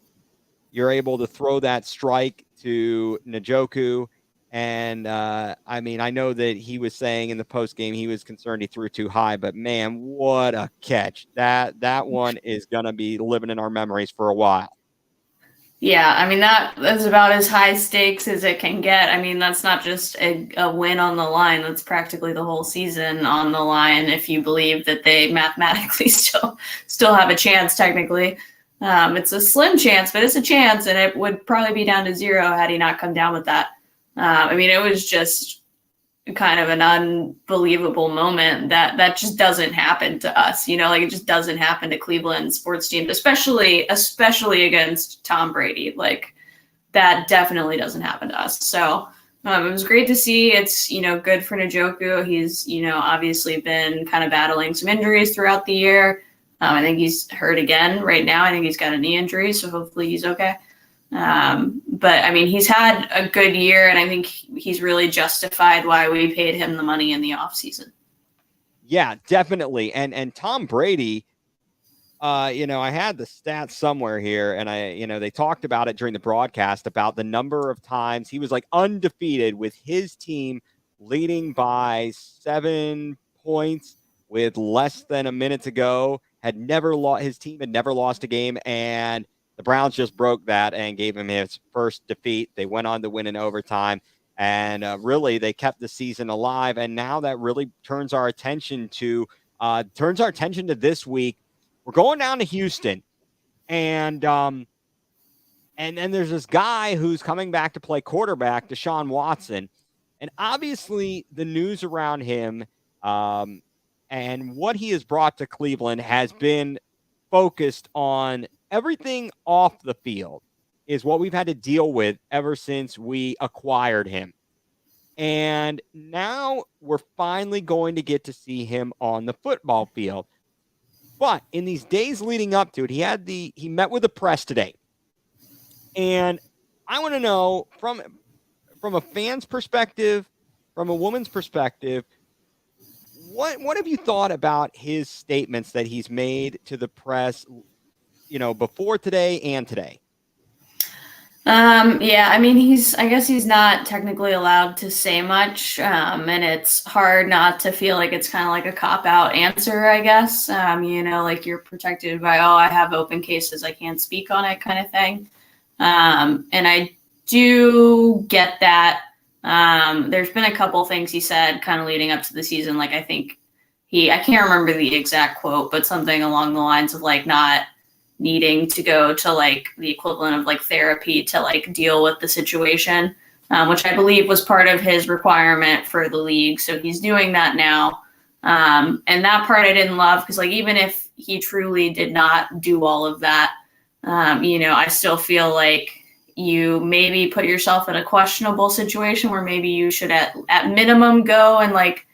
you're able to throw that strike to Njoku. And I mean, I know that he was saying in the post game he was concerned he threw too high, but man, what a catch! That one is gonna be living in our memories for a while. Yeah, I mean that's about as high stakes as it can get. I mean, that's not just a win on the line. That's practically the whole season on the line if you believe that they mathematically still have a chance technically. It's a slim chance, but it's a chance, and it would probably be down to 0 had he not come down with that. I mean, it was just kind of an unbelievable moment that just doesn't happen to us, like it just doesn't happen to Cleveland sports teams, especially against Tom Brady. Like that definitely doesn't happen to us. So it was great to see. It's, good for Njoku. He's, obviously been kind of battling some injuries throughout the year. I think he's hurt again right now. I think he's got a knee injury, so hopefully he's okay. But I mean, he's had a good year, and I think he's really justified why we paid him the money in the offseason. Yeah, definitely. And Tom Brady, I had the stats somewhere here, and they talked about it during the broadcast about the number of times he was like undefeated with his team leading by 7 points with less than a minute to go. His team had never lost a game, and the Browns just broke that and gave him his first defeat. They went on to win in overtime, and really they kept the season alive. And now that really turns our attention to this week. We're going down to Houston, and then there's this guy who's coming back to play quarterback, Deshaun Watson, and obviously the news around him and what he has brought to Cleveland has been focused on everything off the field is what we've had to deal with ever since we acquired him. And now we're finally going to get to see him on the football field. But in these days leading up to it, he met with the press today. And I want to know from a fan's perspective, from a woman's perspective, what have you thought about his statements that he's made to the press, before today and today? Yeah, I mean, I guess he's not technically allowed to say much, and it's hard not to feel like it's kind of like a cop-out answer, I guess. Like you're protected by, I have open cases, I can't speak on it kind of thing. And I do get that. There's been a couple things he said kind of leading up to the season. Like, I think I can't remember the exact quote, but something along the lines of like not needing to go to like the equivalent of like therapy to like deal with the situation, which I believe was part of his requirement for the league. So he's doing that now. And that part I didn't love because like even if he truly did not do all of that, I still feel like you maybe put yourself in a questionable situation where maybe you should at minimum go and like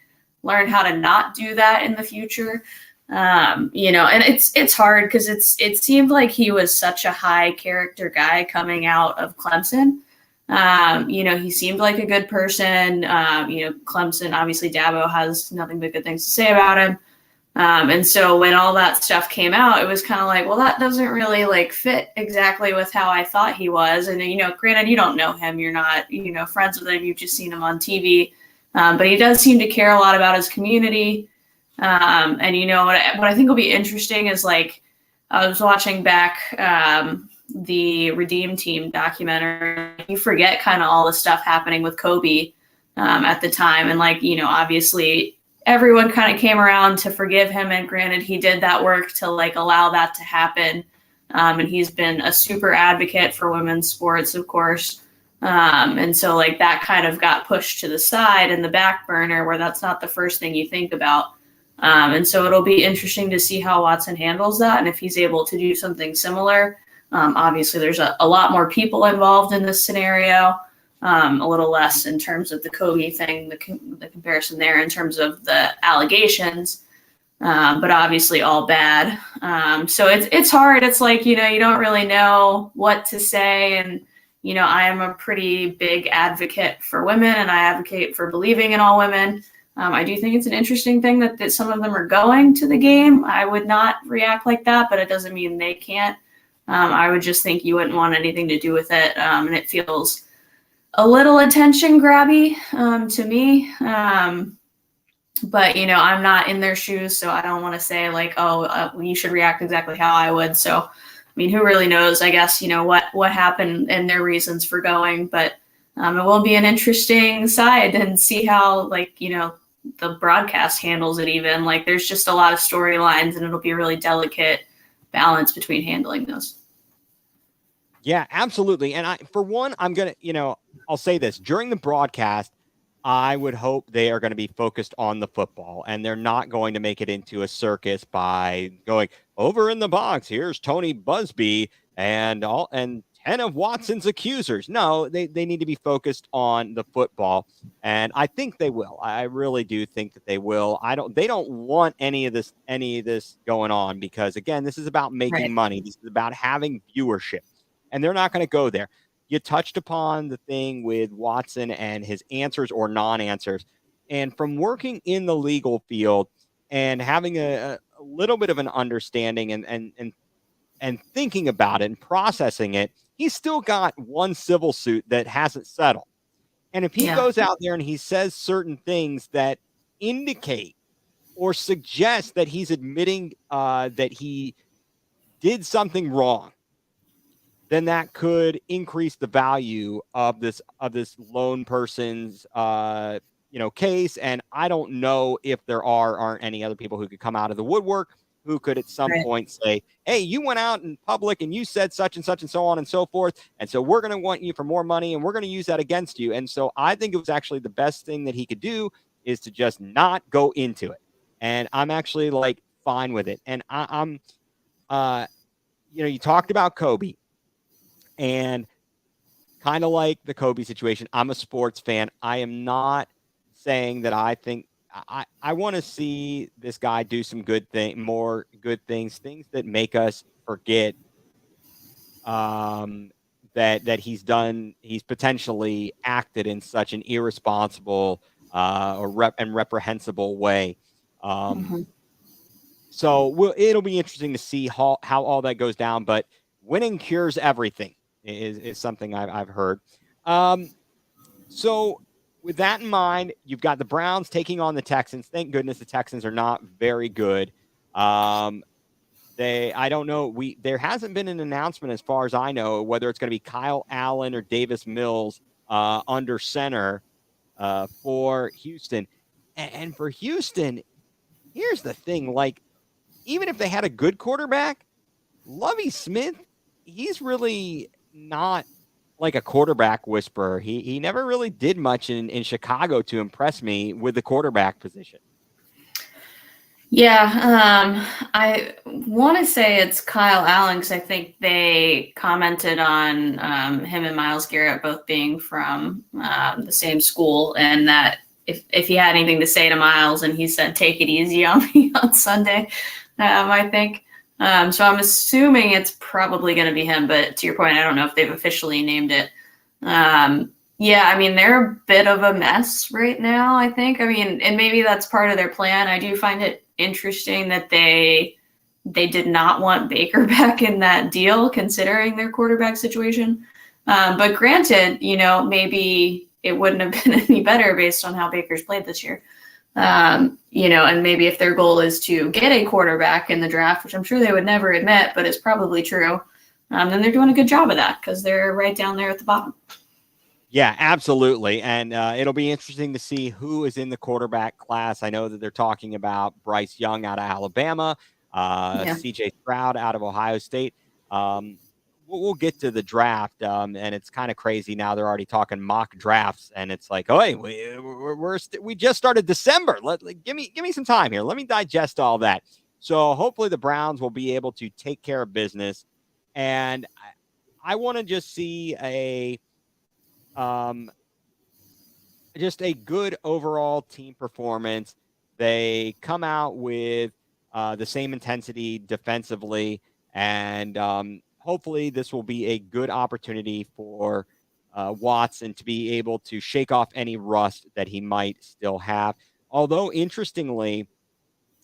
learn how to not do that in the future. And it's hard because it seemed like he was such a high character guy coming out of Clemson. He seemed like a good person. Clemson, obviously Dabo has nothing but good things to say about him. And so when all that stuff came out, it was kind of like, well, that doesn't really like fit exactly with how I thought he was. And, granted, you don't know him. You're not, friends with him. You've just seen him on TV. But he does seem to care a lot about his community. And what I think will be interesting is like, I was watching back the Redeem Team documentary. You forget kind of all the stuff happening with Kobe at the time. And like, obviously everyone kind of came around to forgive him. And granted, he did that work to like allow that to happen. And he's been a super advocate for women's sports, of course. And so like that kind of got pushed to the side and the back burner where that's not the first thing you think about. And so it'll be interesting to see how Watson handles that and if he's able to do something similar. Obviously, there's a lot more people involved in this scenario. A little less in terms of the Kobe thing, the comparison there in terms of the allegations, but obviously all bad. So it's hard. It's like, you don't really know what to say. And, I am a pretty big advocate for women and I advocate for believing in all women. I do think it's an interesting thing that some of them are going to the game. I would not react like that, but it doesn't mean they can't. I would just think you wouldn't want anything to do with it. And it feels a little attention grabby to me. But, I'm not in their shoes, so I don't want to say like, you should react exactly how I would. So, I mean, who really knows, I guess, what happened and their reasons for going. But it will be an interesting side and see how, like, the broadcast handles it even. Like, there's just a lot of storylines and it'll be a really delicate balance between handling those. Yeah, absolutely. And for one, I'm going to, I'll say this during the broadcast, I would hope they are going to be focused on the football and they're not going to make it into a circus by going over in the box. Here's Tony Busby and 10 of Watson's accusers. No, they need to be focused on the football. And I think they will. I really do think that they will. They don't want any of this going on because again, this is about making money. This is about having viewership. And they're not going to go there. You touched upon the thing with Watson and his answers or non-answers. And from working in the legal field and having a little bit of an understanding and thinking about it and processing it, he's still got one civil suit that hasn't settled. And if he goes out there and he says certain things that indicate or suggest that he's admitting that he did something wrong, then that could increase the value of this lone person's case. And I don't know if there aren't any other people who could come out of the woodwork who could at some point say, hey, you went out in public and you said such and such and so on and so forth. And so we're going to want you for more money and we're going to use that against you. And so I think it was actually the best thing that he could do is to just not go into it. And I'm actually like fine with it. And I'm you talked about Kobe. And kind of like the Kobe situation, I'm a sports fan. I am not saying that I think I want to see this guy do some more good things that make us forget that he's potentially acted in such an irresponsible and reprehensible way. So it'll be interesting to see how all that goes down, but winning cures everything is something I've heard. So with that in mind, you've got the Browns taking on the Texans. Thank goodness the Texans are not very good. I don't know. There hasn't been an announcement as far as I know, whether it's going to be Kyle Allen or Davis Mills under center for Houston. And for Houston, here's the thing, like, even if they had a good quarterback, Lovey Smith, he's really not like a quarterback whisperer. He never really did much in Chicago to impress me with the quarterback position. Yeah, I want to say it's Kyle Allen because I think they commented on him and Miles Garrett both being from the same school, and that if he had anything to say to Miles, and he said, "Take it easy on me on Sunday," I think. So I'm assuming it's probably going to be him, but to your point, I don't know if they've officially named it. Yeah, I mean, they're a bit of a mess right now, I think. I mean, and maybe that's part of their plan. I do find it interesting that they did not want Baker back in that deal, considering their quarterback situation. But granted, maybe it wouldn't have been any better based on how Baker's played this year. And maybe if their goal is to get a quarterback in the draft, which I'm sure they would never admit, but it's probably true, then they're doing a good job of that because they're right down there at the bottom. Yeah, absolutely. And it'll be interesting to see who is in the quarterback class. I know that they're talking about Bryce Young out of Alabama, Yeah. CJ Stroud out of Ohio State. We'll get to the draft, and it's kind of crazy now. They're already talking mock drafts, and it's like, oh, hey, we just started December. Give me some time here. Let me digest all that. So hopefully the Browns will be able to take care of business, and I want to just see um, just a good overall team performance. They come out with the same intensity defensively, and hopefully this will be a good opportunity for Watson to be able to shake off any rust that he might still have. Although, interestingly,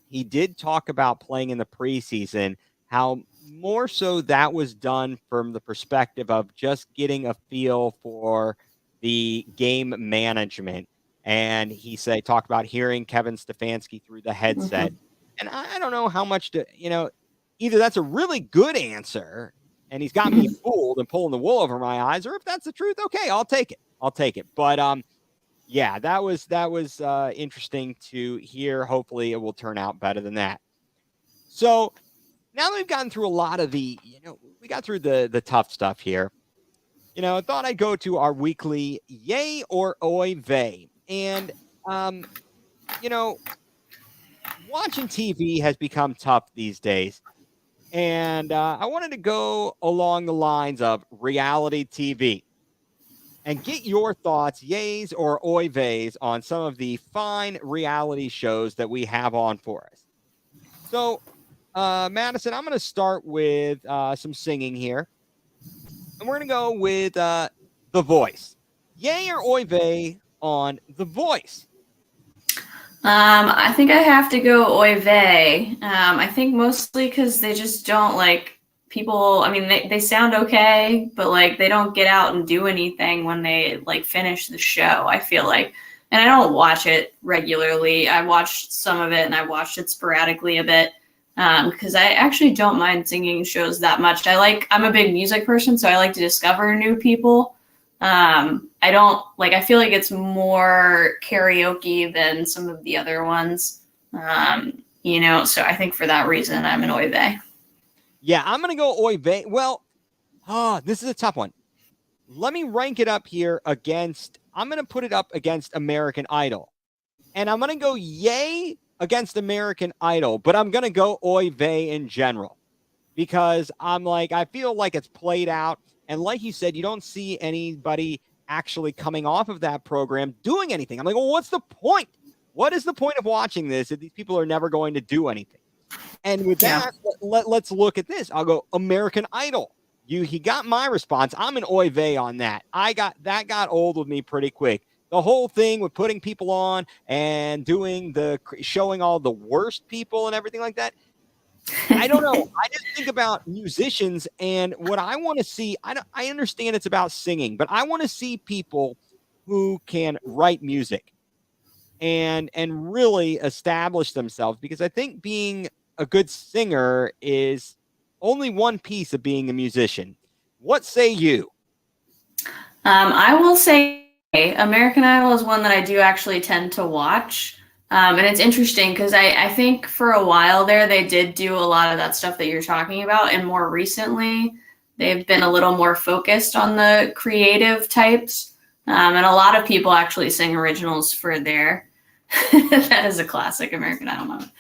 he did talk about playing in the preseason, how more so that was done from the perspective of just getting a feel for the game management. And he said, talk about hearing Kevin Stefanski through the headset. Mm-hmm. And I don't know how much to, either that's a really good answer and he's got me fooled and pulling the wool over my eyes, or if that's the truth, okay, I'll take it. I'll take it. But yeah, that was interesting to hear. Hopefully, it will turn out better than that. So now that we've gotten through a lot of we got through the tough stuff here. I thought I'd go to our weekly yay or oy vey, and you know, watching TV has become tough these days, and I wanted to go along the lines of reality TV and get your thoughts, yays or oy veys, on some of the fine reality shows that we have on for us. So, Madison, I'm going to start with some singing here. And we're going to go with The Voice. Yay or oy vey on The Voice? I think I have to go oy vey. I think mostly because they just don't people. I mean, they sound okay, but they don't get out and do anything when they finish the show. I feel like, and I don't watch it regularly. I watched some of it and I watched it sporadically a bit because I actually don't mind singing shows that much. I'm a big music person, so I like to discover new people. I don't I feel like it's more karaoke than some of the other ones. So I think for that reason I'm an oy vey. Yeah, I'm going to go oy vey. Well, this is a tough one. Let me rank it up here I'm going to put it up against American Idol. And I'm going to go yay against American Idol, but I'm going to go oy vey in general because I feel like it's played out. And like you said, you don't see anybody actually coming off of that program doing anything. I'm like, well, what's the point? What is the point of watching this if these people are never going to do anything? And with that, let's look at this. I'll go American Idol. He got my response. I'm an oy vey on that. That got old with me pretty quick. The whole thing with putting people on and showing all the worst people and everything like that. I don't know. I just think about musicians and what I want to see. I understand it's about singing, but I want to see people who can write music and really establish themselves, because I think being a good singer is only one piece of being a musician. What say you? I will say American Idol is one that I do actually tend to watch. And it's interesting because I think for a while there, they did do a lot of that stuff that you're talking about. And more recently, they've been a little more focused on the creative types. And a lot of people actually sing originals for their, that is a classic American Idol moment.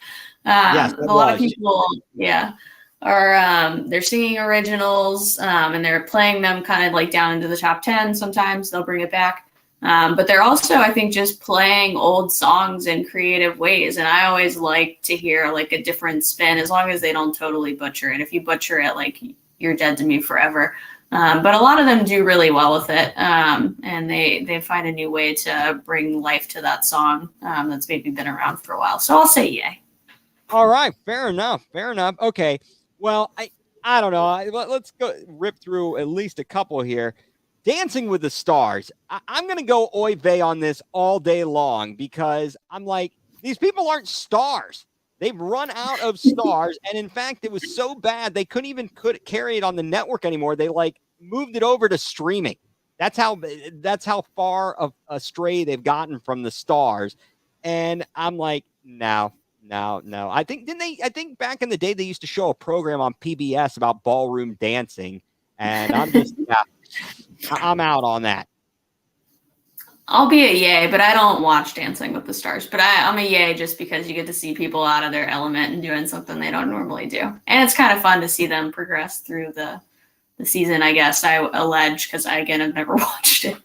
Yes, it A lot of was. people, yeah, are they're singing originals and they're playing them kind of like down into the top 10. Sometimes they'll bring it back. But they're also, I think, just playing old songs in creative ways. And I always like to hear like a different spin as long as they don't totally butcher it. If you butcher it, like you're dead to me forever. But a lot of them do really well with it. And they find a new way to bring life to that song that's maybe been around for a while. So I'll say yay. All right, fair enough. Fair enough. Okay. Well, I don't know. Let's go rip through at least a couple here. Dancing with the Stars. I'm going to go oy vey on this all day long because I'm like, these people aren't stars. They've run out of stars. And in fact, it was so bad they couldn't even carry it on the network anymore. They like moved it over to streaming. That's how far of astray they've gotten from the stars. And I'm like, no. I think back in the day they used to show a program on PBS about ballroom dancing. And I'm out on that. I'll be a yay, but I don't watch Dancing with the Stars. But I'm a yay just because you get to see people out of their element and doing something they don't normally do. And it's kind of fun to see them progress through the season, I guess I allege, because I, again, have never watched it.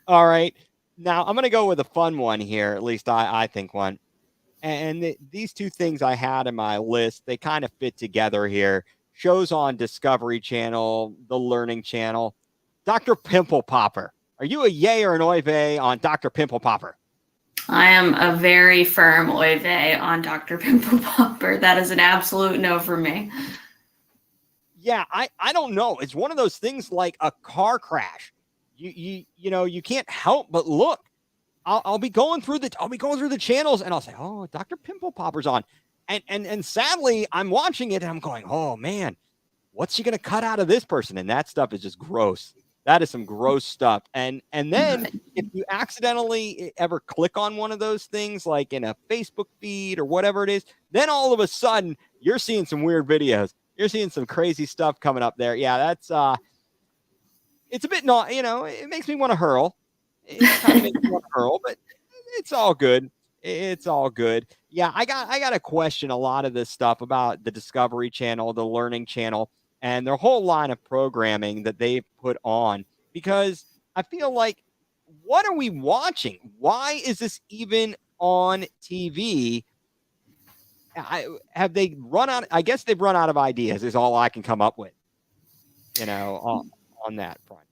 All right. Now, I'm going to go with a fun one here, at least I think one. And these two things I had in my list, they kind of fit together here. Shows on Discovery Channel, the Learning Channel. Dr. Pimple Popper. Are you a yay or an oy vey on Dr. Pimple Popper? I am a very firm oy vey on Dr. Pimple Popper. That is an absolute no for me. Yeah, I don't know. It's one of those things like a car crash. You know, you can't help but look. I'll be going through the channels and I'll say, oh, Dr. Pimple Popper's on. And sadly, I'm watching it and I'm going, oh man, what's she gonna cut out of this person? And that stuff is just gross. That is some gross stuff. And then if you accidentally ever click on one of those things, like in a Facebook feed or whatever it is, then all of a sudden you're seeing some weird videos. You're seeing some crazy stuff coming up there. Yeah, that's it's a bit not, it makes me want to hurl. It kind of makes me want to hurl, but it's all good. It's all good. Yeah, I got to question a lot of this stuff about the Discovery Channel, the Learning Channel, and their whole line of programming that they put on, because I feel like, what are we watching? Why is this even on TV? Have they run out? I guess they've run out of ideas is all I can come up with, on that front.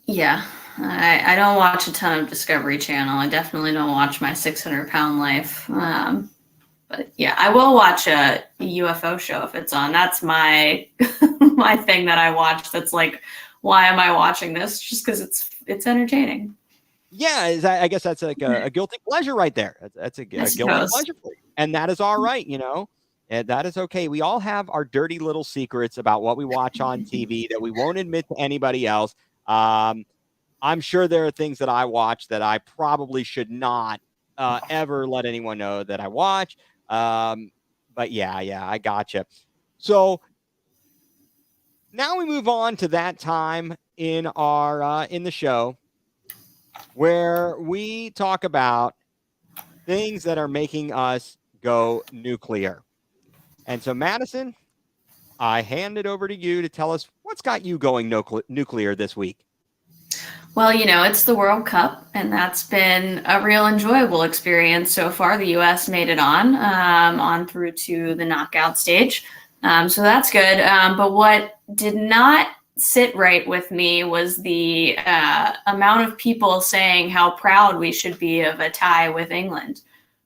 Yeah, I don't watch a ton of Discovery Channel. I definitely don't watch My 600-Pound Life. But yeah, I will watch a UFO show if it's on. That's my my thing that I watch. That's like, why am I watching this? Just because it's entertaining. Yeah, I guess that's like a guilty pleasure right there. That's a guilty pleasure for you. And that is all right, and that is okay. We all have our dirty little secrets about what we watch on TV that we won't admit to anybody else. I'm sure there are things that I watch that I probably should not ever let anyone know that I watch. But yeah, I gotcha. So now we move on to that time in our in the show where we talk about things that are making us go nuclear. And so, Madison, I hand it over to you to tell us what's got you going nuclear this week. Well, it's the World Cup, and that's been a real enjoyable experience so far. The U.S. made it on through to the knockout stage. So that's good. But what did not sit right with me was the amount of people saying how proud we should be of a tie with England.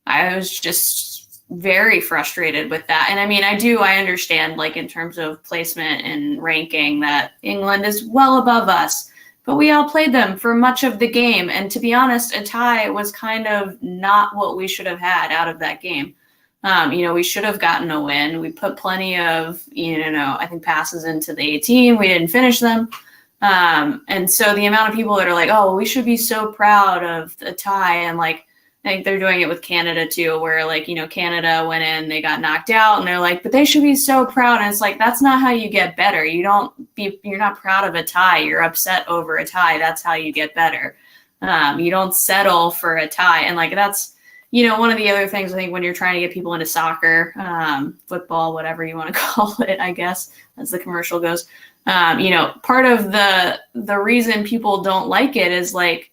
I was just very frustrated with that. And I mean, I understand, like, in terms of placement and ranking, that England is well above us. But we outplayed them for much of the game. And to be honest, a tie was kind of not what we should have had out of that game. We should have gotten a win. We put plenty of, I think passes into the 18. We didn't finish them. And so the amount of people that are like, oh, we should be so proud of the tie. And like, I think they're doing it with Canada too, where like, Canada went in, they got knocked out, and they're like, but they should be so proud. And it's like, that's not how you get better. You're not proud of a tie. You're upset over a tie. That's how you get better. You don't settle for a tie. And like, that's, one of the other things I think when you're trying to get people into soccer, football, whatever you want to call it, I guess, as the commercial goes, part of the reason people don't like it is like,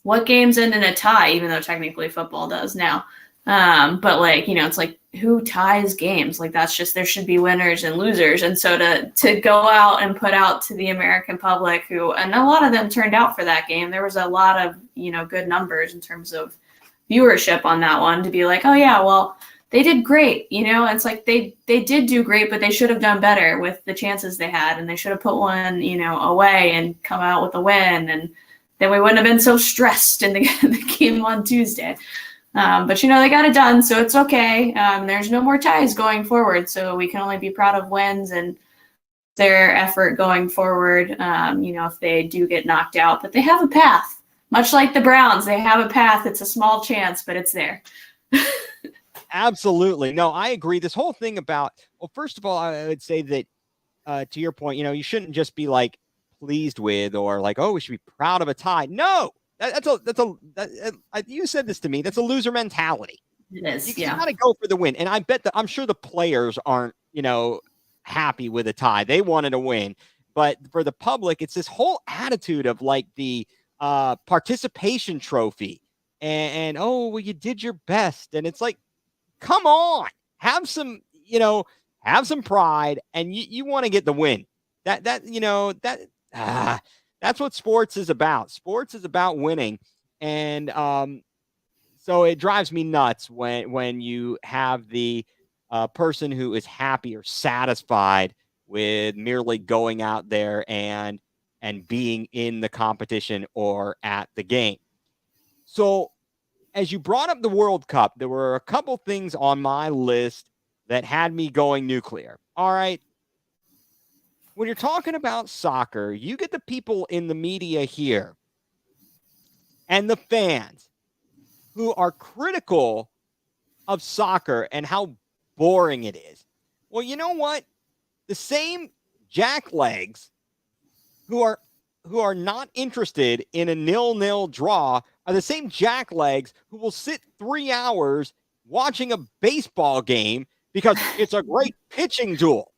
what games end in a tie, even though technically football does now. But like, it's like, who ties games? Like, that's just, there should be winners and losers. And so to go out and put out to the American public and a lot of them turned out for that game, there was a lot of, good numbers in terms of viewership on that one, to be like, oh yeah, well, they did great. It's like they did do great, but they should have done better with the chances they had. And they should have put one, away and come out with a win. And then we wouldn't have been so stressed in the game on Tuesday. But, they got it done, so it's okay. There's no more ties going forward, so we can only be proud of wins and their effort going forward, if they do get knocked out. But they have a path. Much like the Browns, they have a path. It's a small chance, but it's there. Absolutely. No, I agree. This whole thing about, well, first of all, I would say that to your point, you shouldn't just be like, pleased with or like, oh, we should be proud of a tie. No, you said this to me. That's a loser mentality. It is. You got to go for the win. And I'm sure the players aren't, happy with a tie. They wanted to win. But for the public, it's this whole attitude of like the participation trophy and oh, well, you did your best. And it's like, come on, have some pride and you want to get the win. That's what sports is about. Sports is about winning. And so it drives me nuts when you have the person who is happy or satisfied with merely going out there and being in the competition or at the game. So as you brought up the World Cup, there were a couple things on my list that had me going nuclear. All right. When you're talking about soccer, you get the people in the media here and the fans who are critical of soccer and how boring it is. Well, you know what? The same jacklegs who are not interested in a 0-0 draw are the same jacklegs who will sit 3 hours watching a baseball game because it's a great pitching duel.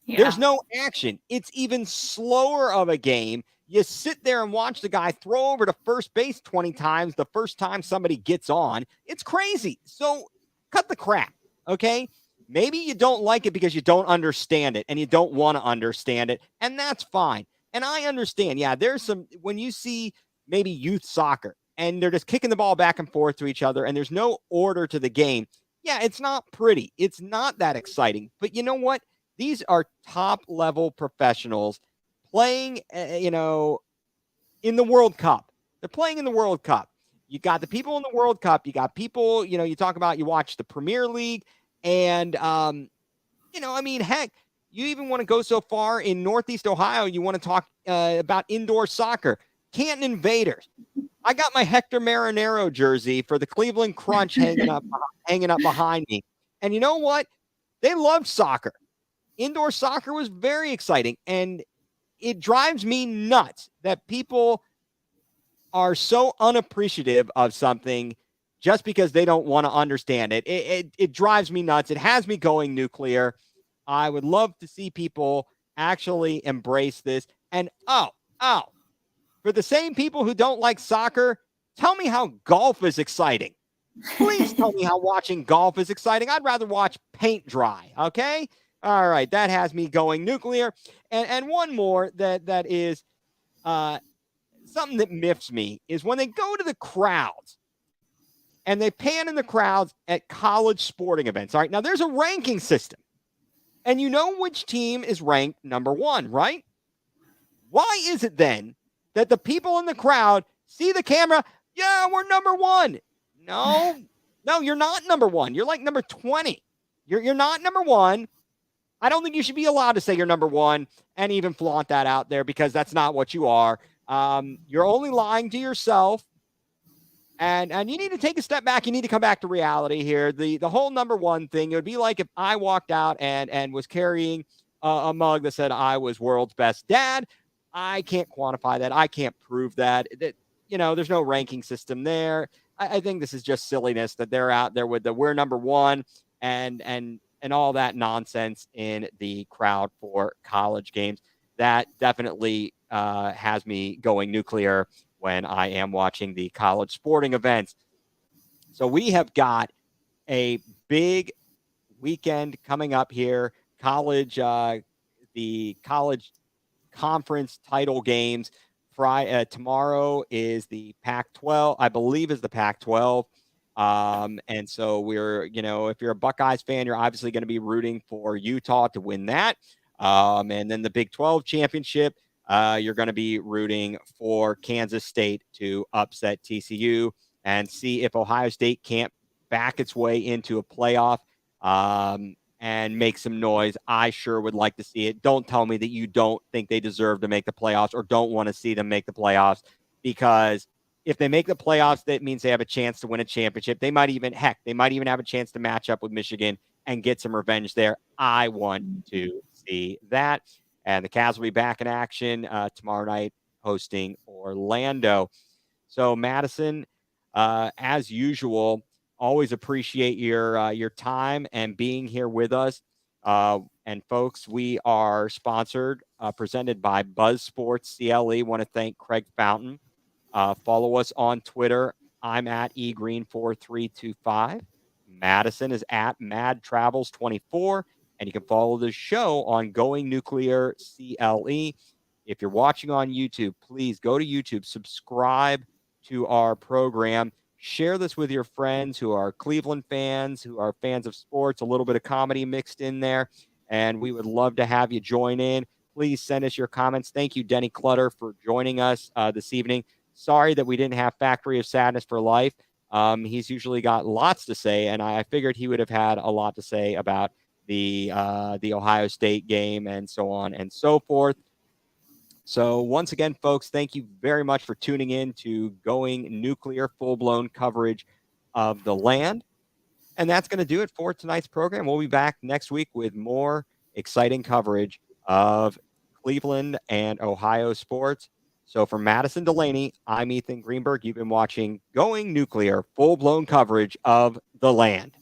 Yeah. There's no action. It's even slower of a game. You sit there and watch the guy throw over to first base 20 times the first time somebody gets on. It's crazy. So cut the crap, okay? Maybe you don't like it because you don't understand it and you don't want to understand it, and that's fine. And I understand, yeah, there's some, when you see maybe youth soccer and they're just kicking the ball back and forth to each other and there's no order to the game, yeah, it's not pretty. It's not that exciting. But you know what? These are top-level professionals playing, in the World Cup. They're playing in the World Cup. You got the people in the World Cup. You got people, you talk about, you watch the Premier League. And, heck, you even want to go so far in Northeast Ohio, you want to talk about indoor soccer. Canton Invaders. I got my Hector Marinero jersey for the Cleveland Crunch hanging up behind me. And you know what? They loved soccer. Indoor soccer was very exciting. And it drives me nuts that people are so unappreciative of something just because they don't want to understand it. It drives me nuts. It has me going nuclear. I would love to see people actually embrace this. And for the same people who don't like soccer, tell me how golf is exciting. Please tell me how watching golf is exciting. I'd rather watch paint dry, okay? All right, that has me going nuclear. And one more that is something that miffs me is when they go to the crowds and they pan in the crowds at college sporting events. All right, now there's a ranking system. And you know which team is ranked number one, right? Why is it then that the people in the crowd see the camera? Yeah, we're number one. No, you're not number one. You're like number 20. You're not number one. I don't think you should be allowed to say you're number one and even flaunt that out there because that's not what you are. You're only lying to yourself. And you need to take a step back. You need to come back to reality here. The whole number one thing, it would be like if I walked out and was carrying a mug that said I was world's best dad. I can't quantify that. I can't prove that. There's no ranking system there. I think this is just silliness that they're out there with the we're number one and all that nonsense in the crowd for college games. That definitely has me going nuclear when I am watching the college sporting events. So we have got a big weekend coming up here. The college conference title games. Friday tomorrow is the Pac-12, I believe, is the Pac-12. And so if you're a Buckeyes fan, you're obviously going to be rooting for Utah to win that. And then the Big 12 championship, you're going to be rooting for Kansas State to upset TCU and see if Ohio State can't back its way into a playoff. And make some noise. I sure would like to see it. Don't tell me that you don't think they deserve to make the playoffs or don't want to see them make the playoffs, because if they make the playoffs, that means they have a chance to win a championship. They might even have a chance to match up with Michigan and get some revenge there. I want to see that. And the Cavs will be back in action tomorrow night hosting Orlando. So Madison, as usual, always appreciate your time and being here with us. And folks, we are sponsored, presented by Buzz Sports CLE. Want to thank Craig Fountain. Follow us on Twitter. I'm at egreen4325. Madison is at Mad Travels 24. And you can follow the show on Going nuCLEar CLE. If you're watching on YouTube, please go to YouTube, subscribe to our program. Share this with your friends who are Cleveland fans, who are fans of sports, a little bit of comedy mixed in there. And we would love to have you join in. Please send us your comments. Thank you, Denny Clutter, for joining us this evening. Sorry that we didn't have Factory of Sadness for Life. He's usually got lots to say, and I figured he would have had a lot to say about the Ohio State game and so on and so forth. So once again, folks, thank you very much for tuning in to Going nuCLEar, full-blown coverage of the land. And that's going to do it for tonight's program. We'll be back next week with more exciting coverage of Cleveland and Ohio sports. So for Madison Delaney, I'm Ethan Greenberg. You've been watching Going nuCLEar, full-blown coverage of the land.